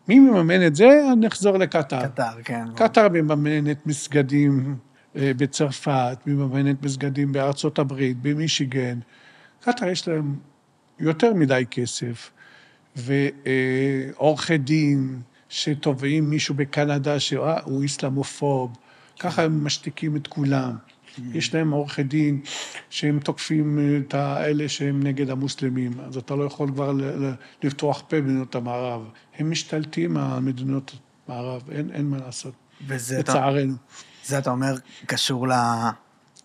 [SPEAKER 1] מי מממן את זה? נחזור לקטר.
[SPEAKER 2] קטר, כן.
[SPEAKER 1] קטר מממנת מסגדים בצרפת, מממנת מסגדים בארצות הברית, במישיגן. קטר יש להם יותר מדי כסף, ועורכי דין שתובעים מישהו בקנדה שהוא איסלאמופוב, ככה הם משתיקים את כולם. יש להם עורכי דין שהם תוקפים את האלה שהם נגד המוסלמים, אז אתה לא יכול כבר לפתוח פה במדינות המערב. הם משתלטים על מדינות המערב, אין מה לעשות, לצערנו.
[SPEAKER 2] זה אתה אומר קשור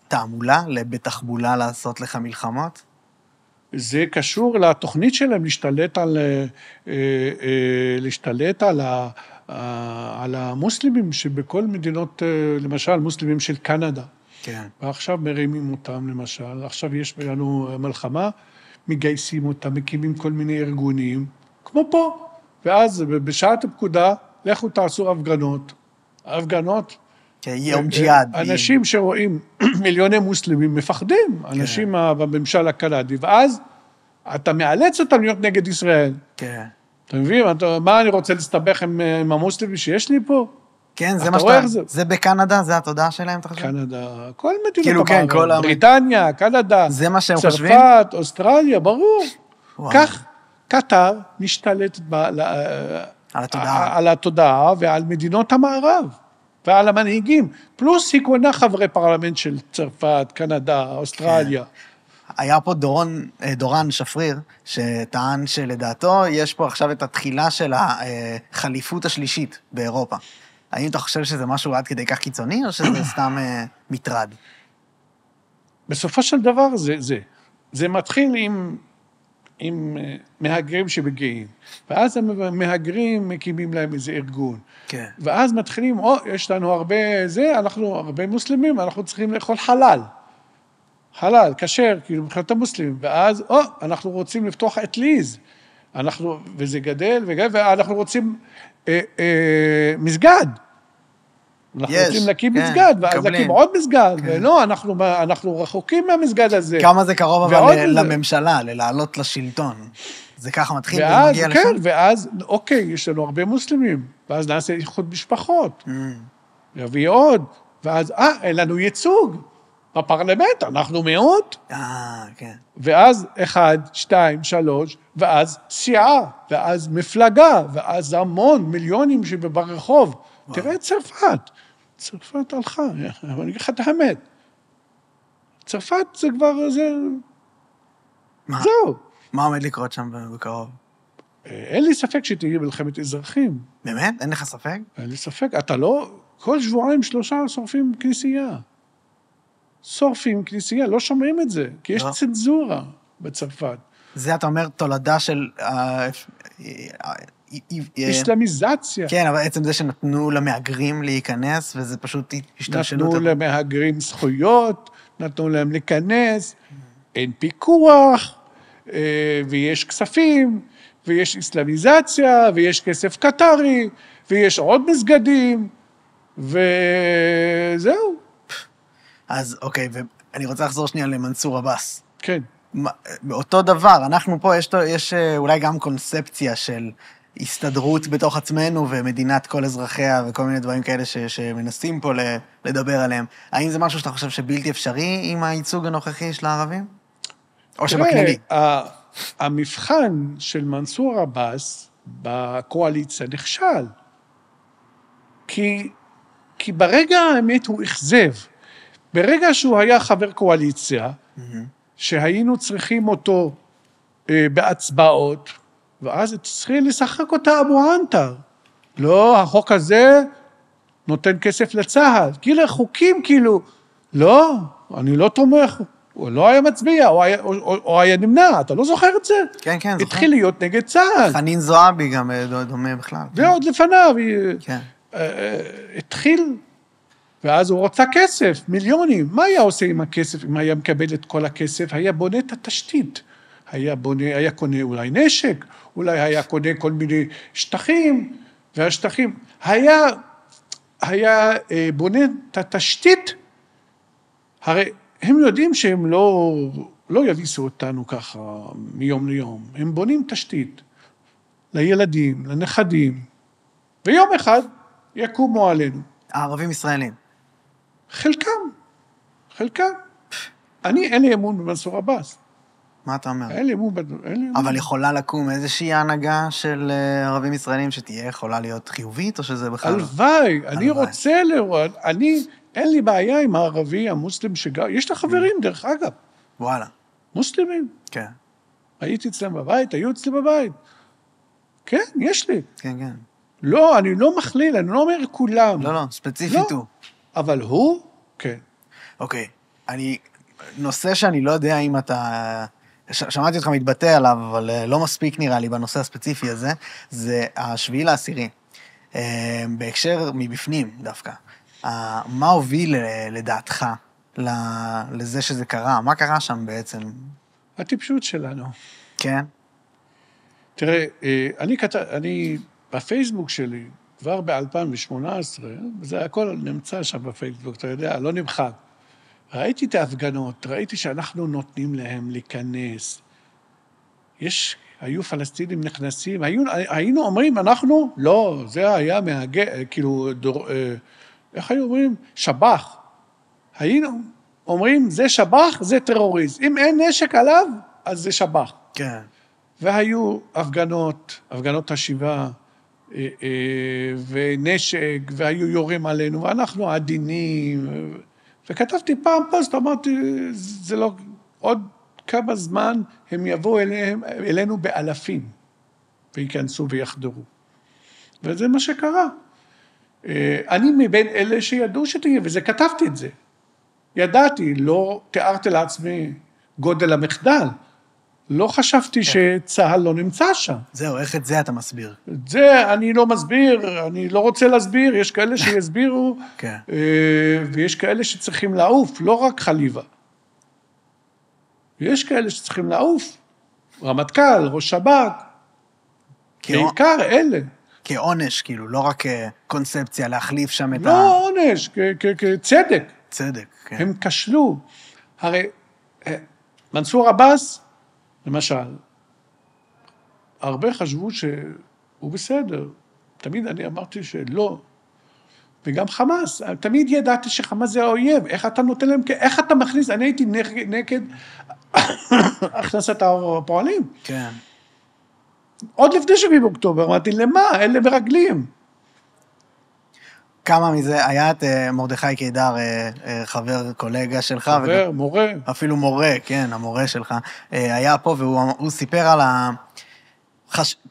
[SPEAKER 2] לתעמולה, בתחבולה לעשות לך מלחמות?
[SPEAKER 1] זה קשור לתוכנית שלהם להשתלט על המוסלמים שבכל מדינות, למשל מוסלמים של קנדה.
[SPEAKER 2] כן.
[SPEAKER 1] ועכשיו מרימים אותם למשל, עכשיו יש לנו מלחמה, מגייסים אותם, מקימים כל מיני ארגונים, כמו פה, ואז בשעת הפקודה, לכו תעשו הפגנות. ההפגנות
[SPEAKER 2] יום ג'יהאד.
[SPEAKER 1] אנשים שרואים מיליוני מוסלמים מפחדים, אנשים בממשל הקנדי, ואז אתה מאלץ אותם להיות נגד ישראל.
[SPEAKER 2] כן.
[SPEAKER 1] אתה מבין? מה אני רוצה להסתבך עם המוסלמים שיש לי פה?
[SPEAKER 2] כן, זה מה שאתה... זה בקנדה? זה התודעה שלהם, אתה חושב?
[SPEAKER 1] קנדה, כל מדינות
[SPEAKER 2] כאילו, כן, כל...
[SPEAKER 1] בריטניה, קנדה,
[SPEAKER 2] זה מה שהם חושבים?
[SPEAKER 1] צרפת, אוסטרליה, ברור. כך קטר משתלטת על התודעה ועל מדינות המערב. ועל המנהיגים, פלוס היא קונה חברי פרלמנט של צרפת, קנדה, אוסטרליה.
[SPEAKER 2] היה פה דורן שפריר, שטען שלדעתו יש פה עכשיו את התחילה של החליפות השלישית באירופה. האם אתה חושב שזה משהו עד כדי כך קיצוני, או שזה סתם מטרד?
[SPEAKER 1] בסופו של דבר זה מתחיל עם מהגרים שמגיעים, ואז המהגרים מקימים להם איזה ארגון.
[SPEAKER 2] כן.
[SPEAKER 1] ואז מתחילים, יש לנו הרבה אנחנו הרבה מוסלמים, אנחנו צריכים לאכול חלל. חלל, כשר, כאילו מבחינת המוסלמים. ואז, אנחנו רוצים לפתוח אטליז. וזה גדל, ואנחנו רוצים מסגד. אנחנו רוצים להקים מסגד, ואז להקים עוד מסגד. ולא, אנחנו רחוקים מהמסגד הזה.
[SPEAKER 2] כמה זה קרוב אבל לממשלה, לעלות לשלטון. זה ככה מתחיל ומגיע לשם?
[SPEAKER 1] כן, ואז, אוקיי, יש לנו הרבה מוסלמים, ואז נעשה איחוד משפחות, יביא עוד, ואז, אין לנו ייצוג בפרלמנט, אנחנו מיעוט.
[SPEAKER 2] כן.
[SPEAKER 1] ואז 1, 2, 3, ואז סיעה, ואז מפלגה, ואז המון, מיליונים שברחוב. תראה את צרפת. צרפת הלכה, אבל אני אגיד לך את האמת. צרפת זה כבר, זהו.
[SPEAKER 2] מה עומד לקרות שם בקרוב?
[SPEAKER 1] אין לי ספק שתהיה מלחמת אזרחים.
[SPEAKER 2] באמת? אין לך ספק?
[SPEAKER 1] אין לי ספק. אתה לא... כל שבועיים 3 שורפים כנסייה. שורפים כנסייה, לא שומעים את זה, כי יש צנזורה בצרפת.
[SPEAKER 2] זה אתה אומר תולדה של...
[SPEAKER 1] איסלאמיזציה.
[SPEAKER 2] כן, אבל עצם זה שנתנו למהגרים להיכנס, וזה פשוט השתלשלות.
[SPEAKER 1] נתנו למהגרים זכויות, נתנו להם להיכנס, אין פיקוח, ויש כספים, ויש איסלאמיזציה, ויש כסף קטרי, ויש עוד מסגדים, וזהו.
[SPEAKER 2] אז אוקיי, ואני רוצה לחזור שנייה למנסור עבאס.
[SPEAKER 1] כן.
[SPEAKER 2] באותו דבר, אנחנו פה, יש אולי גם קונספציה של הסתדרות בתוך עצמנו, ומדינת כל אזרחיה, וכל מיני דברים כאלה שמנסים פה לדבר עליהם. האם זה משהו שאתה חושב שבלתי אפשרי עם הייצוג הנוכחי של הערבים? או שבכללי?
[SPEAKER 1] המבחן של מנסור עבאס בקואליציה נכשל. כי ברגע האמת הוא אכזב. ברגע שהוא היה חבר קואליציה, שהיינו צריכים אותו בהצבעות, ואז צריכים לשחק אותה אבו ענתר. לא, החוק הזה נותן כסף לצה"ל. כאילו, חוקים כאילו, לא, אני לא תומך. הוא לא היה מצביע, או היה נמנע, אתה לא זוכר את זה?
[SPEAKER 2] כן, כן, זוכר.
[SPEAKER 1] התחיל להיות נגד צה"ל.
[SPEAKER 2] חנין זועבי גם דומה בכלל.
[SPEAKER 1] ועוד לפניו,
[SPEAKER 2] כן.
[SPEAKER 1] התחיל, ואז הוא רוצה כסף, מיליונים. מה היה עושה עם הכסף, אם היה מקבל את כל הכסף? היה בונה את התשתית. היה קונה אולי נשק, אולי היה קונה כל מיני שטחים, והשטחים. היה בונה את התשתית, הרי הם יודעים שהם לא יביסו אותנו ככה מיום ליום. הם בונים תשתית לילדים, לנכדים, ויום אחד יקומו עלינו.
[SPEAKER 2] הערבים ישראלים.
[SPEAKER 1] חלקם. אין לי אמון במנסור עבאס.
[SPEAKER 2] מה אתה אומר?
[SPEAKER 1] אין לי אמון.
[SPEAKER 2] אבל יכולה לקום איזושהי הנהגה של ערבים ישראלים שתהיה יכולה להיות חיובית, או שזה בכלל?
[SPEAKER 1] הלוואי, אני רוצה לראות, אין לי בעיה עם הערבי, המוסלם שגר, יש לה חברים דרך אגב.
[SPEAKER 2] וואלה.
[SPEAKER 1] מוסלמים.
[SPEAKER 2] כן.
[SPEAKER 1] הייתי אצלם בבית, היו אצלי בבית. כן, יש לי.
[SPEAKER 2] כן, כן.
[SPEAKER 1] לא, אני לא מכליל, אני לא אומר כולם.
[SPEAKER 2] לא, ספציפית הוא.
[SPEAKER 1] אבל הוא, כן.
[SPEAKER 2] אוקיי, נושא שאני לא יודע אם אתה... שמעתי אותך מתבטא עליו, אבל לא מספיק נראה לי בנושא הספציפי הזה, זה 7/10. בהקשר מבפנים דווקא. מה הוביל לדעתך לזה שזה קרה? מה קרה שם בעצם?
[SPEAKER 1] הטיפשות שלנו.
[SPEAKER 2] כן.
[SPEAKER 1] תראה, אני בפייסבוק שלי כבר ב-2018, וזה הכל נמצא שם בפייסבוק, אתה יודע, לא נמחק. ראיתי את ההפגנות, ראיתי שאנחנו נותנים להם להיכנס. היו פלסטינים נכנסים, היינו אומרים, אנחנו, לא, זה היה כאילו, איך היו אומרים? שב"ח. היינו אומרים, זה שב"ח, זה טרוריסט. אם אין נשק עליו, אז זה שב"ח.
[SPEAKER 2] כן.
[SPEAKER 1] והיו הפגנות השיבה, ונשק, והיו יורים עלינו, ואנחנו עדינים, וכתבתי פעם פוסט, אמרתי, זה לא, עוד כמה זמן הם יבואו אלינו באלפים, וייכנסו ויחדרו. וזה מה שקרה. אני מבין אלה שידעו שתהיה, וזה כתבתי את זה. ידעתי, לא תיארתי לעצמי גודל המחדל, לא חשבתי שצהל לא נמצא שם.
[SPEAKER 2] זהו, איך את זה אתה מסביר?
[SPEAKER 1] את זה אני לא מסביר, אני לא רוצה להסביר, יש כאלה שיסבירו, ויש כאלה שצריכים לעוף, לא רק חליבה. יש כאלה שצריכים לעוף, רמטכ"ל, ראש שב"כ, בעיקר אלה.
[SPEAKER 2] כעונש, כאילו, לא רק קונספציה להחליף שם את
[SPEAKER 1] לא עונש, כצדק.
[SPEAKER 2] צדק, כן.
[SPEAKER 1] הם כשלו. הרי מנסור עבאס, למשל, הרבה חשבו שהוא בסדר. תמיד אני אמרתי שלא. וגם חמאס, תמיד ידעתי שחמאס זה האויב. איך אתה נותן להם, איך אתה מכניס, אני הייתי נגד הכנסת הפועלים.
[SPEAKER 2] כן.
[SPEAKER 1] עוד לפני 7 באוקטובר, אמרתי, למה? אלה מרגלים.
[SPEAKER 2] כמה מזה, היה את מרדכי קידר, חבר קולגה שלך.
[SPEAKER 1] חבר, מורה.
[SPEAKER 2] אפילו מורה, כן, המורה שלך. היה פה והוא סיפר על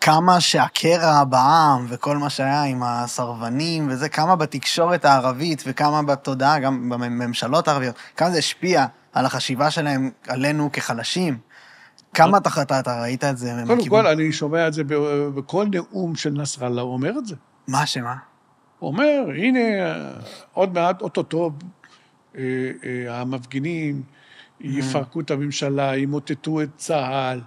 [SPEAKER 2] כמה שהקרע בעם וכל מה שהיה עם הסרבנים וזה, כמה בתקשורת הערבית וכמה בתודעה, גם בממשלות הערביות, כמה זה השפיע על החשיבה שלהם עלינו כחלשים. כמה אתה ראית את זה?
[SPEAKER 1] קודם כל, אני שומע את זה בכל נאום של נסראללה, הוא אומר את זה.
[SPEAKER 2] מה שמה?
[SPEAKER 1] הוא אומר, הנה, עוד מעט, אוטוטו, המפגינים יפרקו את הממשלה, ימוטטו את צה"ל.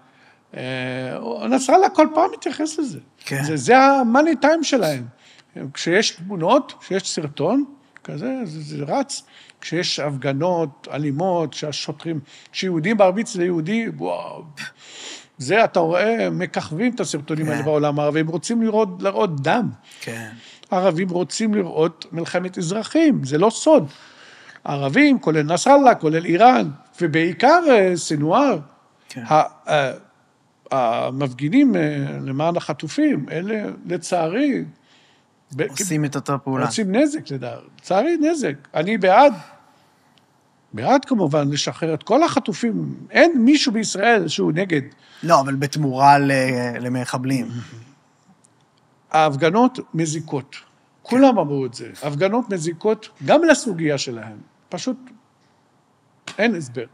[SPEAKER 1] נסראללה כל פעם מתייחס לזה.
[SPEAKER 2] כן.
[SPEAKER 1] זה המאני טיים שלהם. כשיש תמונות, כשיש סרטון, כזה, זה רץ. כשיש הפגנות, אלימות, שהשוטרים, כשיהודים בערבית זה יהודי, וואו. זה, אתה רואה, מככבים את הסרטונים האלה בעולם הערבי, הם רוצים לראות דם.
[SPEAKER 2] כן.
[SPEAKER 1] הערבים רוצים לראות מלחמת אזרחים, זה לא סוד. הערבים, כולל נסראללה, כולל איראן, ובעיקר סנואר,
[SPEAKER 2] כן.
[SPEAKER 1] המפגינים למען החטופים, אלה לצערי,
[SPEAKER 2] עושים את אותה פעולה.
[SPEAKER 1] עושים נזק, לצערי נזק. אני בעד כמובן לשחרר את כל החטופים, אין מישהו בישראל שהוא נגד.
[SPEAKER 2] לא, אבל בתמורה למחבלים.
[SPEAKER 1] ההפגנות מזיקות. כולם אמרו את זה. הפגנות מזיקות גם לסוגיה שלהם. פשוט אין הסבר.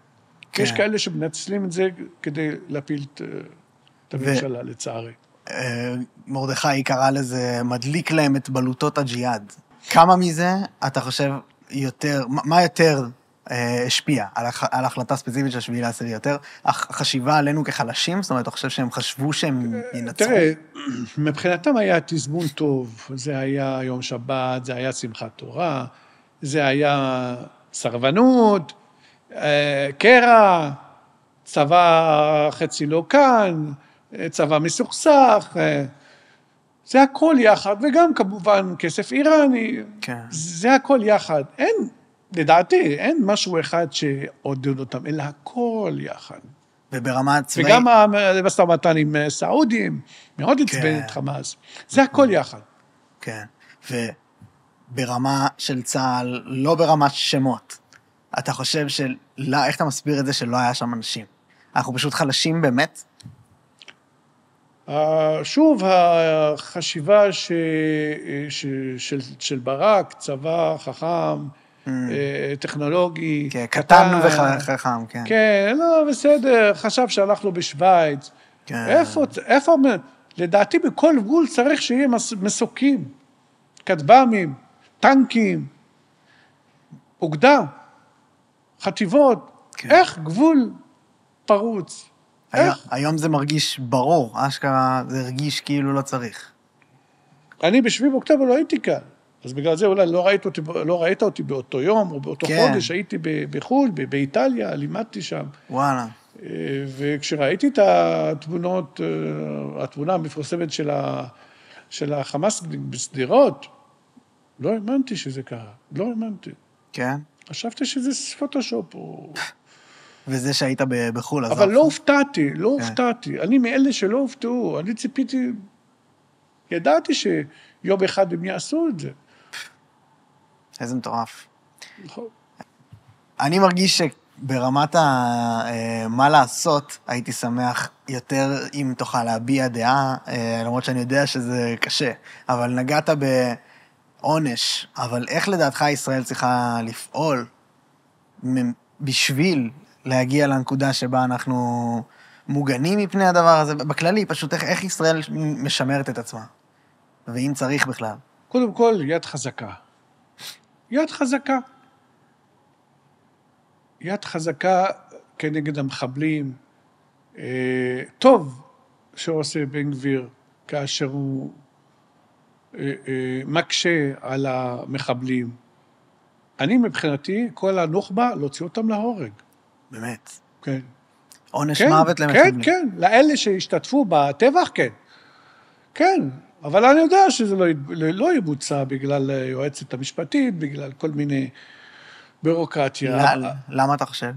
[SPEAKER 2] כן.
[SPEAKER 1] יש כאלה שמנצלים את זה כדי להפיל את הממשלה, לצערי.
[SPEAKER 2] מרדכי קרא לזה, מדליק להם את בלוטות הג'יהאד. כמה מזה אתה חושב יותר, מה יותר השפיע על ההחלטה הספציפית של 7/10 יותר? החשיבה עלינו כחלשים? זאת אומרת, אתה חושב שהם חשבו שהם ינצחו?
[SPEAKER 1] תראה, מבחינתם היה תזמון טוב, זה היה יום שבת, זה היה שמחת תורה, זה היה סרבנות, קרע, צבא חצי לא כאן, צבא מסוכסך, זה הכל יחד, וגם כמובן כסף איראני,
[SPEAKER 2] כן.
[SPEAKER 1] זה הכל יחד. אין, לדעתי, אין משהו אחד שעודד אותם, אלא הכל יחד.
[SPEAKER 2] וברמה צבאית...
[SPEAKER 1] וגם המשא ומתן עם סעודים, מאוד עצבן את חמאס. זה הכל יחד.
[SPEAKER 2] כן, וברמה של צה"ל, לא ברמת שמות. אתה חושב איך אתה מסביר את זה שלא היה שם אנשים? אנחנו פשוט חלשים באמת?
[SPEAKER 1] שוב, החשיבה של ברק, צבא חכם, טכנולוגי,
[SPEAKER 2] כן, קטן וחכם, כן.
[SPEAKER 1] כן, לא, בסדר, חשב שאנחנו בשוויץ.
[SPEAKER 2] כן.
[SPEAKER 1] איפה, לדעתי בכל גבול צריך שיהיה מסוקים, כטב"מים, טנקים, אוגדה, חטיבות,
[SPEAKER 2] כן.
[SPEAKER 1] איך גבול פרוץ?
[SPEAKER 2] היום זה מרגיש ברור, אשכרה זה הרגיש כאילו לא צריך.
[SPEAKER 1] אני ב7 באוקטובר לא הייתי כאן, אז בגלל זה אולי לא ראית אותי באותו יום או באותו חודש, הייתי בחו"ל, באיטליה, לימדתי שם.
[SPEAKER 2] וואלה.
[SPEAKER 1] וכשראיתי את התמונות, התמונה המפורסמת של החמאס בשדרות, לא האמנתי שזה קרה, לא האמנתי.
[SPEAKER 2] כן?
[SPEAKER 1] חשבתי שזה פוטושופ או...
[SPEAKER 2] וזה שהיית בחו"ל, אז...
[SPEAKER 1] אבל לא הופתעתי, לא הופתעתי. אני מאלה שלא הופתעו, אני ציפיתי, ידעתי שיום אחד הם יעשו את זה.
[SPEAKER 2] איזה מטורף.
[SPEAKER 1] נכון.
[SPEAKER 2] אני מרגיש שברמת מה לעשות, הייתי שמח יותר אם תוכל להביע דעה, למרות שאני יודע שזה קשה, אבל נגעת בעונש, אבל איך לדעתך ישראל צריכה לפעול בשביל להגיע לנקודה שבה אנחנו מוגנים מפני הדבר הזה? בכללי, פשוט איך ישראל משמרת את עצמה, ואם צריך בכלל.
[SPEAKER 1] קודם כל, יד חזקה. יד חזקה. יד חזקה כנגד המחבלים. טוב שעושה בן גביר כאשר הוא מקשה על המחבלים. אני מבחינתי, כל הנוח'בה, להוציא אותם להורג.
[SPEAKER 2] באמת.
[SPEAKER 1] כן.
[SPEAKER 2] עונש מוות למחבלים.
[SPEAKER 1] כן, כן. לאלה שהשתתפו בטבח, כן. כן. אבל אני יודע שזה לא יבוצע בגלל יועצת המשפטית, בגלל כל מיני בירוקרטיה.
[SPEAKER 2] למה אתה חושב?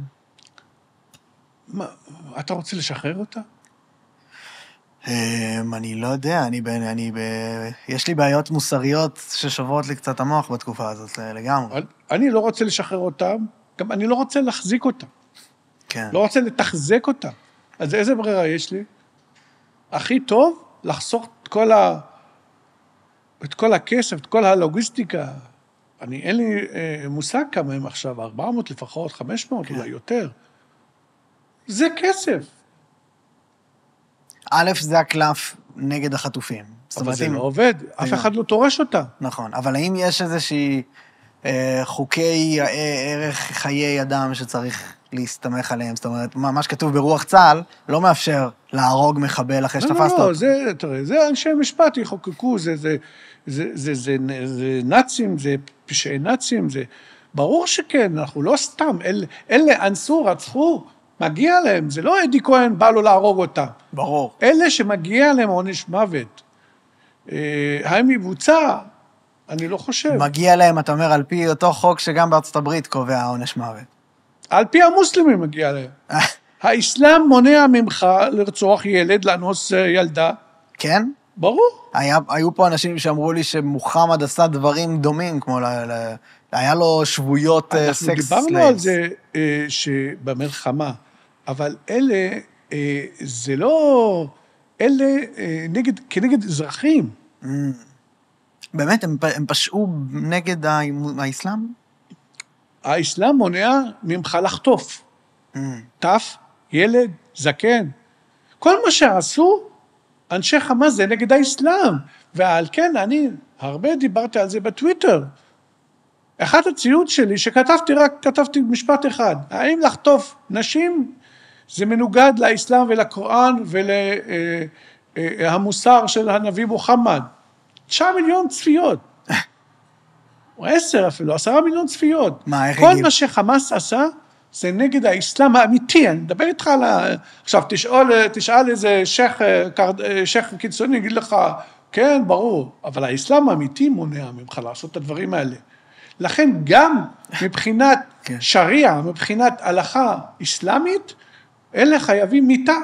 [SPEAKER 1] אתה רוצה לשחרר אותה?
[SPEAKER 2] אני לא יודע, יש לי בעיות מוסריות ששוברות לי קצת המוח בתקופה הזאת, לגמרי.
[SPEAKER 1] אני לא רוצה לשחרר אותם, גם אני לא רוצה להחזיק אותם.
[SPEAKER 2] כן.
[SPEAKER 1] לא רוצה לתחזק אותם. אז איזה ברירה יש לי? הכי טוב לחסוך את כל הכסף, את כל הלוגיסטיקה. אין לי מושג כמה הם עכשיו, 400 לפחות, 500, אולי יותר. זה כסף.
[SPEAKER 2] א', זה הקלף נגד החטופים.
[SPEAKER 1] אבל זה לא עובד, אף אחד לא תורש אותה.
[SPEAKER 2] נכון, אבל האם יש איזושהי חוקי ערך חיי אדם שצריך להסתמך עליהם? זאת אומרת, מה שכתוב ברוח צה"ל לא מאפשר להרוג מחבל אחרי שתפסת אותו.
[SPEAKER 1] לא, תראה, זה אנשי משפט יחוקקו, זה נאצים, זה פשעי נאצים, זה... ברור שכן, אנחנו לא סתם, אלה אנסו, רצחו, מגיע להם, זה לא אדי כהן בא לו להרוג אותם.
[SPEAKER 2] ברור.
[SPEAKER 1] אלה שמגיע להם עונש מוות. האם יבוצע? אני לא חושב.
[SPEAKER 2] מגיע להם, אתה אומר, על פי אותו חוק שגם בארצות הברית קובע עונש מוות.
[SPEAKER 1] על פי המוסלמים מגיע להם. האסלאם מונע ממך לרצוח ילד, לאנוס ילדה.
[SPEAKER 2] כן?
[SPEAKER 1] ברור.
[SPEAKER 2] היו פה אנשים שאמרו לי שמוחמד עשה דברים דומים, כמו היה לו שבויות סקס.
[SPEAKER 1] אנחנו דיברנו על זה שבמלחמה, אבל אלה, זה לא, אלה כנגד אזרחים.
[SPEAKER 2] באמת, הם פשעו נגד האסלאם?
[SPEAKER 1] האסלאם מונע ממך לחטוף. טף, ילד, זקן. כל מה שעשו, אנשי חמאס זה נגד האסלאם. ועל כן, אני הרבה דיברתי על זה בטוויטר. אחד הציוד שלי כתבתי משפט אחד. האם לחטוף נשים זה מנוגד לאסלאם ולקוראן ולמוסר של הנביא מוחמד. 9 מיליון צפיות. או 10 אפילו, 10 מיליון צפיות. כל מה שחמאס עשה, זה נגד האסלאם האמיתי. אני מדבר איתך על עכשיו, תשאל איזה שייך קיצוני, יגיד לך, כן, ברור, אבל האסלאם האמיתי מונע ממך לעשות את הדברים האלה. לכן גם מבחינת שריעה, מבחינת הלכה אסלאמית, אלה חייבים מיתה.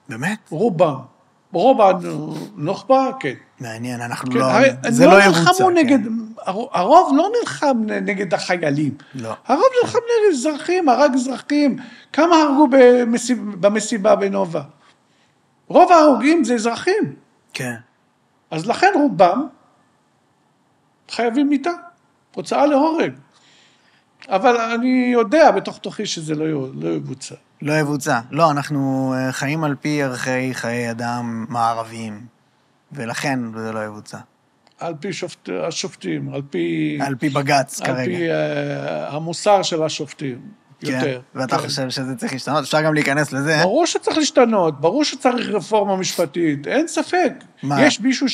[SPEAKER 2] באמת?
[SPEAKER 1] רובם. רוב הנוח'בה, כן.
[SPEAKER 2] מעניין, אנחנו לא... זה לא יבוצע.
[SPEAKER 1] הרוב לא נלחם נגד החיילים.
[SPEAKER 2] לא.
[SPEAKER 1] הרוב נלחם נגד אזרחים, הרג אזרחים. כמה הרגו במסיבה בנובה? רוב ההרוגים זה אזרחים.
[SPEAKER 2] כן.
[SPEAKER 1] אז לכן רובם חייבים מיתה. הוצאה להורג. אבל אני יודע בתוך תוכי שזה לא יבוצע.
[SPEAKER 2] לא יבוצע. לא, אנחנו חיים על פי ערכי חיי אדם מערביים, ולכן זה לא יבוצע.
[SPEAKER 1] על פי השופטים,
[SPEAKER 2] על פי בגץ כרגע.
[SPEAKER 1] על פי המוסר של השופטים. יותר.
[SPEAKER 2] ואתה חושב שזה צריך להשתנות? אפשר גם להיכנס לזה.
[SPEAKER 1] ברור שצריך להשתנות, ברור שצריך רפורמה משפטית, אין ספק. יש מישהו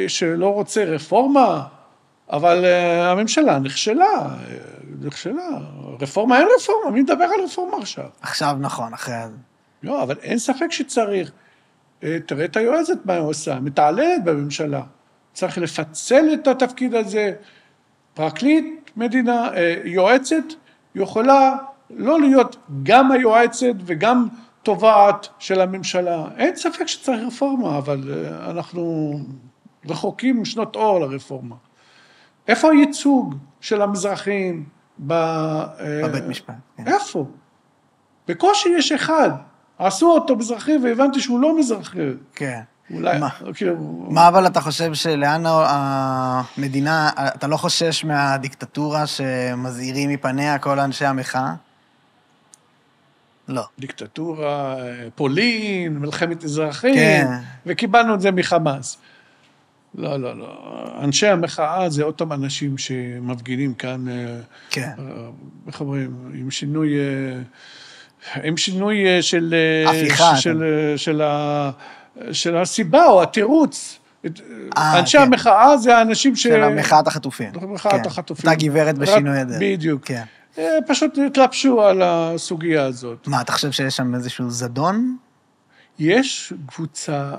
[SPEAKER 1] שלא רוצה רפורמה, אבל הממשלה נכשלה. רפורמה, אין רפורמה, מי מדבר על רפורמה עכשיו?
[SPEAKER 2] עכשיו נכון, אחרי...
[SPEAKER 1] לא, אבל אין ספק שצריך. תראה את היועצת מה היא עושה, מתעללת בממשלה. צריך לפצל את התפקיד הזה. פרקליט מדינה, יועצת, יכולה לא להיות גם היועצת וגם תובעת של הממשלה. אין ספק שצריך רפורמה, אבל אנחנו רחוקים שנות אור לרפורמה. איפה הייצוג של המזרחים?
[SPEAKER 2] בבית משפט.
[SPEAKER 1] איפה? בקושי יש אחד. עשו אותו מזרחי והבנתי שהוא לא מזרחי.
[SPEAKER 2] כן.
[SPEAKER 1] אולי,
[SPEAKER 2] מה אבל אתה חושב שלאן המדינה, אתה לא חושש מהדיקטטורה שמזהירים מפניה כל אנשי המחאה? לא.
[SPEAKER 1] דיקטטורה, פולין, מלחמת אזרחים,
[SPEAKER 2] כן.
[SPEAKER 1] וקיבלנו את זה מחמאס. לא. אנשי המחאה זה אותם אנשים שמפגינים כאן,
[SPEAKER 2] כן.
[SPEAKER 1] איך אומרים, עם שינוי של...
[SPEAKER 2] הפיכה.
[SPEAKER 1] של הסיבה או התירוץ. אנשי המחאה זה האנשים
[SPEAKER 2] של המחאת החטופים.
[SPEAKER 1] מחאת החטופים.
[SPEAKER 2] אותה גברת בשינוי הדרך.
[SPEAKER 1] בדיוק.
[SPEAKER 2] כן.
[SPEAKER 1] פשוט התלבשו על הסוגיה הזאת.
[SPEAKER 2] מה, אתה חושב שיש שם איזשהו זדון?
[SPEAKER 1] יש קבוצה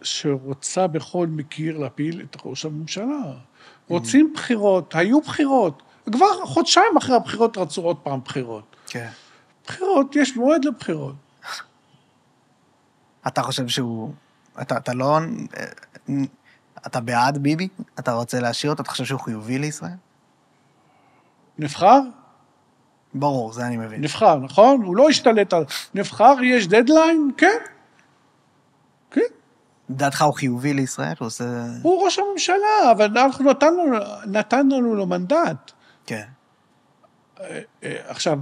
[SPEAKER 1] שרוצה בכל מקיר להפיל את ראש הממשלה. רוצים בחירות, היו בחירות. כבר חודשיים אחרי הבחירות רצו עוד פעם בחירות.
[SPEAKER 2] כן.
[SPEAKER 1] בחירות, יש מועד לבחירות.
[SPEAKER 2] אתה חושב שהוא... אתה לא... אתה בעד ביבי? אתה רוצה להשאיר אותו? אתה חושב שהוא חיובי לישראל?
[SPEAKER 1] נבחר?
[SPEAKER 2] ברור, זה אני מבין.
[SPEAKER 1] נבחר, נכון? הוא לא השתלט על... נבחר, יש דדליין? כן. כן.
[SPEAKER 2] דעתך הוא חיובי לישראל?
[SPEAKER 1] הוא ראש הממשלה, אבל אנחנו נתנו לו מנדט.
[SPEAKER 2] כן.
[SPEAKER 1] עכשיו,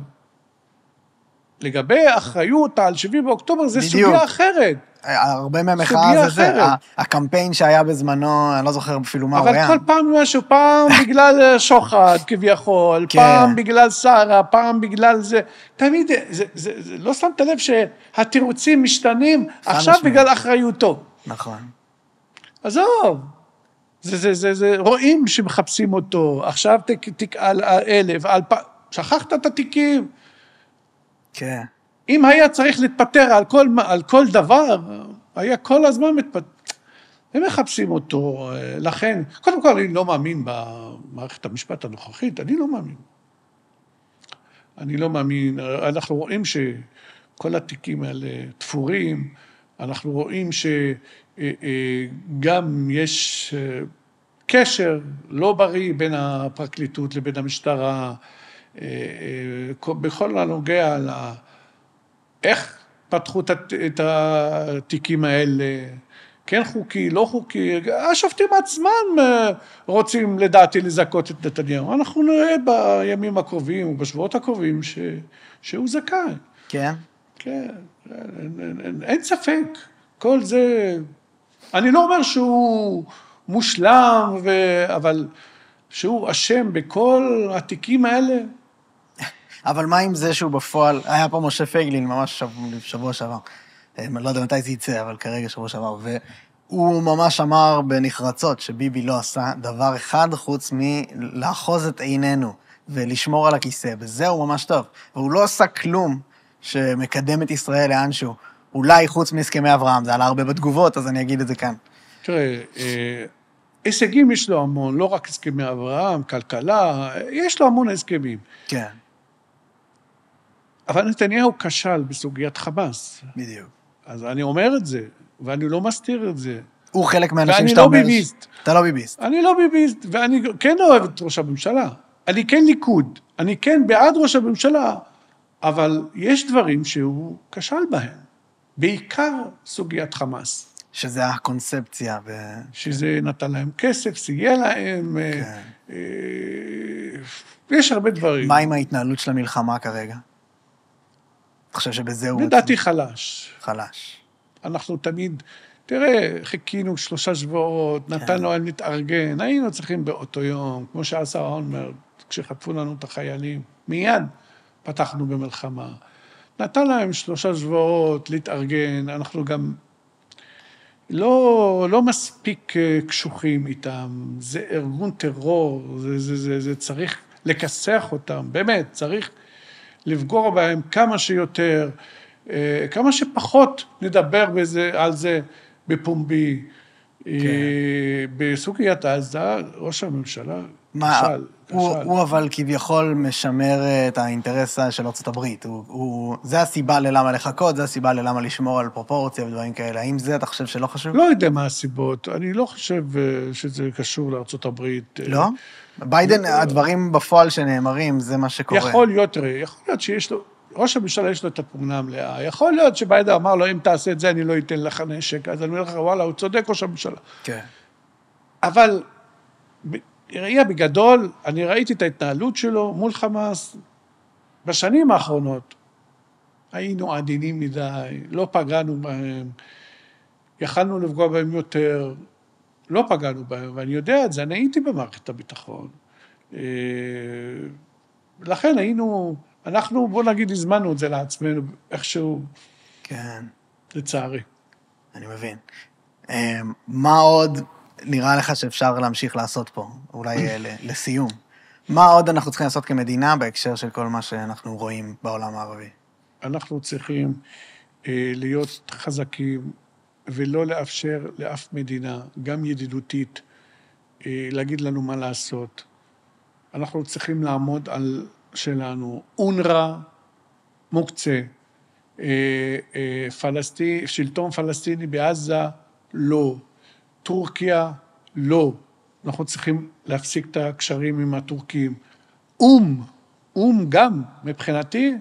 [SPEAKER 1] לגבי האחריות על 7 באוקטובר, זה סוגיה אחרת.
[SPEAKER 2] הרבה מהמחאה זה. הקמפיין שהיה בזמנו, אני לא זוכר אפילו מה הוא היה.
[SPEAKER 1] אבל כל פעם משהו, פעם בגלל שוחד כביכול, פעם בגלל שרה, פעם בגלל זה. תמיד, לא שמת לב שהתירוצים משתנים, עכשיו בגלל אחריותו.
[SPEAKER 2] נכון.
[SPEAKER 1] עזוב. רואים שמחפשים אותו, עכשיו תיק על 1,000, שכחת את התיקים.
[SPEAKER 2] כן.
[SPEAKER 1] אם היה צריך להתפטר על כל דבר, היה כל הזמן מתפטר. הם מחפשים אותו, לכן, קודם כל אני לא מאמין במערכת המשפט הנוכחית, אני לא מאמין, אנחנו רואים שכל התיקים האלה תפורים, אנחנו רואים שגם יש קשר לא בריא בין הפרקליטות לבין המשטרה, בכל הנוגע איך פתחו את התיקים האלה, כן חוקי, לא חוקי, השופטים עצמם רוצים לדעתי לזכות את נתניהו. אנחנו נראה בימים הקרובים ובשבועות הקרובים שהוא זכאי.
[SPEAKER 2] כן?
[SPEAKER 1] כן, אין ספק. כל זה, אני לא אומר שהוא מושלם, אבל שהוא אשם בכל התיקים האלה.
[SPEAKER 2] אבל מה עם זה שהוא בפועל, היה פה משה פייגלין ממש שבוע שעבר, אני לא יודע מתי זה יצא, אבל כרגע שבוע שעבר, והוא ממש אמר בנחרצות שביבי לא עשה דבר אחד חוץ מלאחוז את עינינו ולשמור על הכיסא, בזה הוא ממש טוב, והוא לא עשה כלום שמקדם את ישראל לאנשהו, אולי חוץ מהסכמי אברהם, זה עלה הרבה בתגובות, אז אני אגיד את זה כאן.
[SPEAKER 1] תראה, הישגים יש לו המון, לא רק הסכמי אברהם, כלכלה, יש לו המון הסכמים.
[SPEAKER 2] כן.
[SPEAKER 1] אבל נתניהו כשל בסוגיית חמאס.
[SPEAKER 2] בדיוק.
[SPEAKER 1] אז אני אומר את זה, ואני לא מסתיר את זה.
[SPEAKER 2] הוא חלק מהאנשים
[SPEAKER 1] שאתה אומר... ואני לא ביביסט.
[SPEAKER 2] אתה לא ביביסט.
[SPEAKER 1] אני לא ביביסט, ואני כן אוהב את ראש הממשלה. אני כן ליכוד. אני כן בעד ראש הממשלה, אבל יש דברים שהוא כשל בהם. בעיקר סוגיית חמאס.
[SPEAKER 2] שזה הקונספציה.
[SPEAKER 1] שזה נתן להם כסף, סייע להם. כן. יש הרבה דברים.
[SPEAKER 2] מה עם ההתנהלות של המלחמה כרגע? אתה חושב שבזה הוא...
[SPEAKER 1] לדעתי חלש.
[SPEAKER 2] חלש.
[SPEAKER 1] אנחנו תמיד, תראה, חיכינו 3 שבועות, נתנו להם להתארגן, היינו צריכים באותו יום, כמו שעשה אולמרט, כשחטפו לנו את החיילים, מיד פתחנו במלחמה. נתן להם 3 שבועות להתארגן, אנחנו גם לא מספיק קשוחים איתם, זה ארגון טרור, זה צריך לכסח אותם, באמת, צריך לפגוע בהם כמה שיותר, כמה שפחות נדבר על זה בפומבי. בסוגיית עזה, ראש הממשלה כשל.
[SPEAKER 2] הוא אבל כביכול משמר את האינטרס של ארצות הברית. זה הסיבה ללמה לחכות, זה הסיבה ללמה לשמור על פרופורציה ודברים כאלה. האם זה אתה חושב שלא חשוב?
[SPEAKER 1] לא יודע מה הסיבות. אני לא חושב שזה קשור לארצות הברית.
[SPEAKER 2] לא? ביידן, הדברים בפועל שנאמרים, זה מה שקורה.
[SPEAKER 1] יכול להיות שיש לו, ראש הממשלה יש לו את התמונה המלאה. יכול להיות שביידן אמר לו, אם תעשה את זה, אני לא אתן לך נשק. אז אני אומר לך, וואלה, הוא צודק ראש הממשלה.
[SPEAKER 2] כן.
[SPEAKER 1] אבל ראייה בגדול, אני ראיתי את ההתנהלות שלו מול חמאס בשנים האחרונות. היינו עדינים מדי, לא פגענו בהם, יכלנו לפגוע בהם יותר, לא פגענו בהם, ואני יודע את זה, אני הייתי במערכת הביטחון. לכן אנחנו, בוא נגיד, הזמנו את זה לעצמנו, איכשהו,
[SPEAKER 2] כן.
[SPEAKER 1] לצערי.
[SPEAKER 2] אני מבין. מה עוד נראה לך שאפשר להמשיך לעשות פה? אולי לסיום. מה עוד אנחנו צריכים לעשות כמדינה בהקשר של כל מה שאנחנו רואים בעולם הערבי?
[SPEAKER 1] אנחנו צריכים להיות חזקים ולא לאפשר לאף מדינה, גם ידידותית, להגיד לנו מה לעשות. אנחנו צריכים לעמוד על שלנו. אונר"א מוקצה, שלטון פלסטיני בעזה, לא. טורקיה, לא. אנחנו צריכים להפסיק את הקשרים עם הטורקים. אום גם, מבחינתי,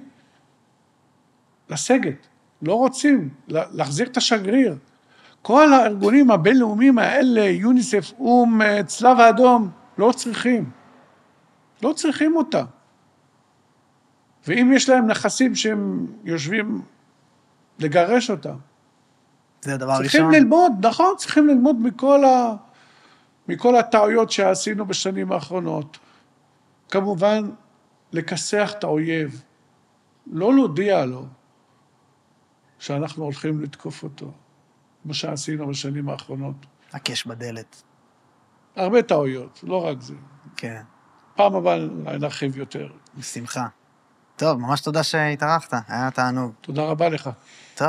[SPEAKER 1] לסגת. לא רוצים להחזיר את השגריר. כל הארגונים הבינלאומיים האלה, יוניסף, צלב האדום, לא צריכים. לא צריכים אותם. ואם יש להם נכסים שהם יושבים לגרש אותם.
[SPEAKER 2] זה הדבר הראשון.
[SPEAKER 1] צריכים ללמוד, נכון, צריכים ללמוד מכל הטעויות שעשינו בשנים האחרונות. כמובן, לכסח את האויב. לא להודיע לו שאנחנו הולכים לתקוף אותו, כמו שעשינו בשנים האחרונות.
[SPEAKER 2] הקש בדלת.
[SPEAKER 1] הרבה טעויות, לא רק זה.
[SPEAKER 2] כן.
[SPEAKER 1] פעם הבאה נרחיב יותר.
[SPEAKER 2] בשמחה. טוב, ממש תודה שהתארחת, היה תענוג.
[SPEAKER 1] תודה רבה לך.
[SPEAKER 2] טוב.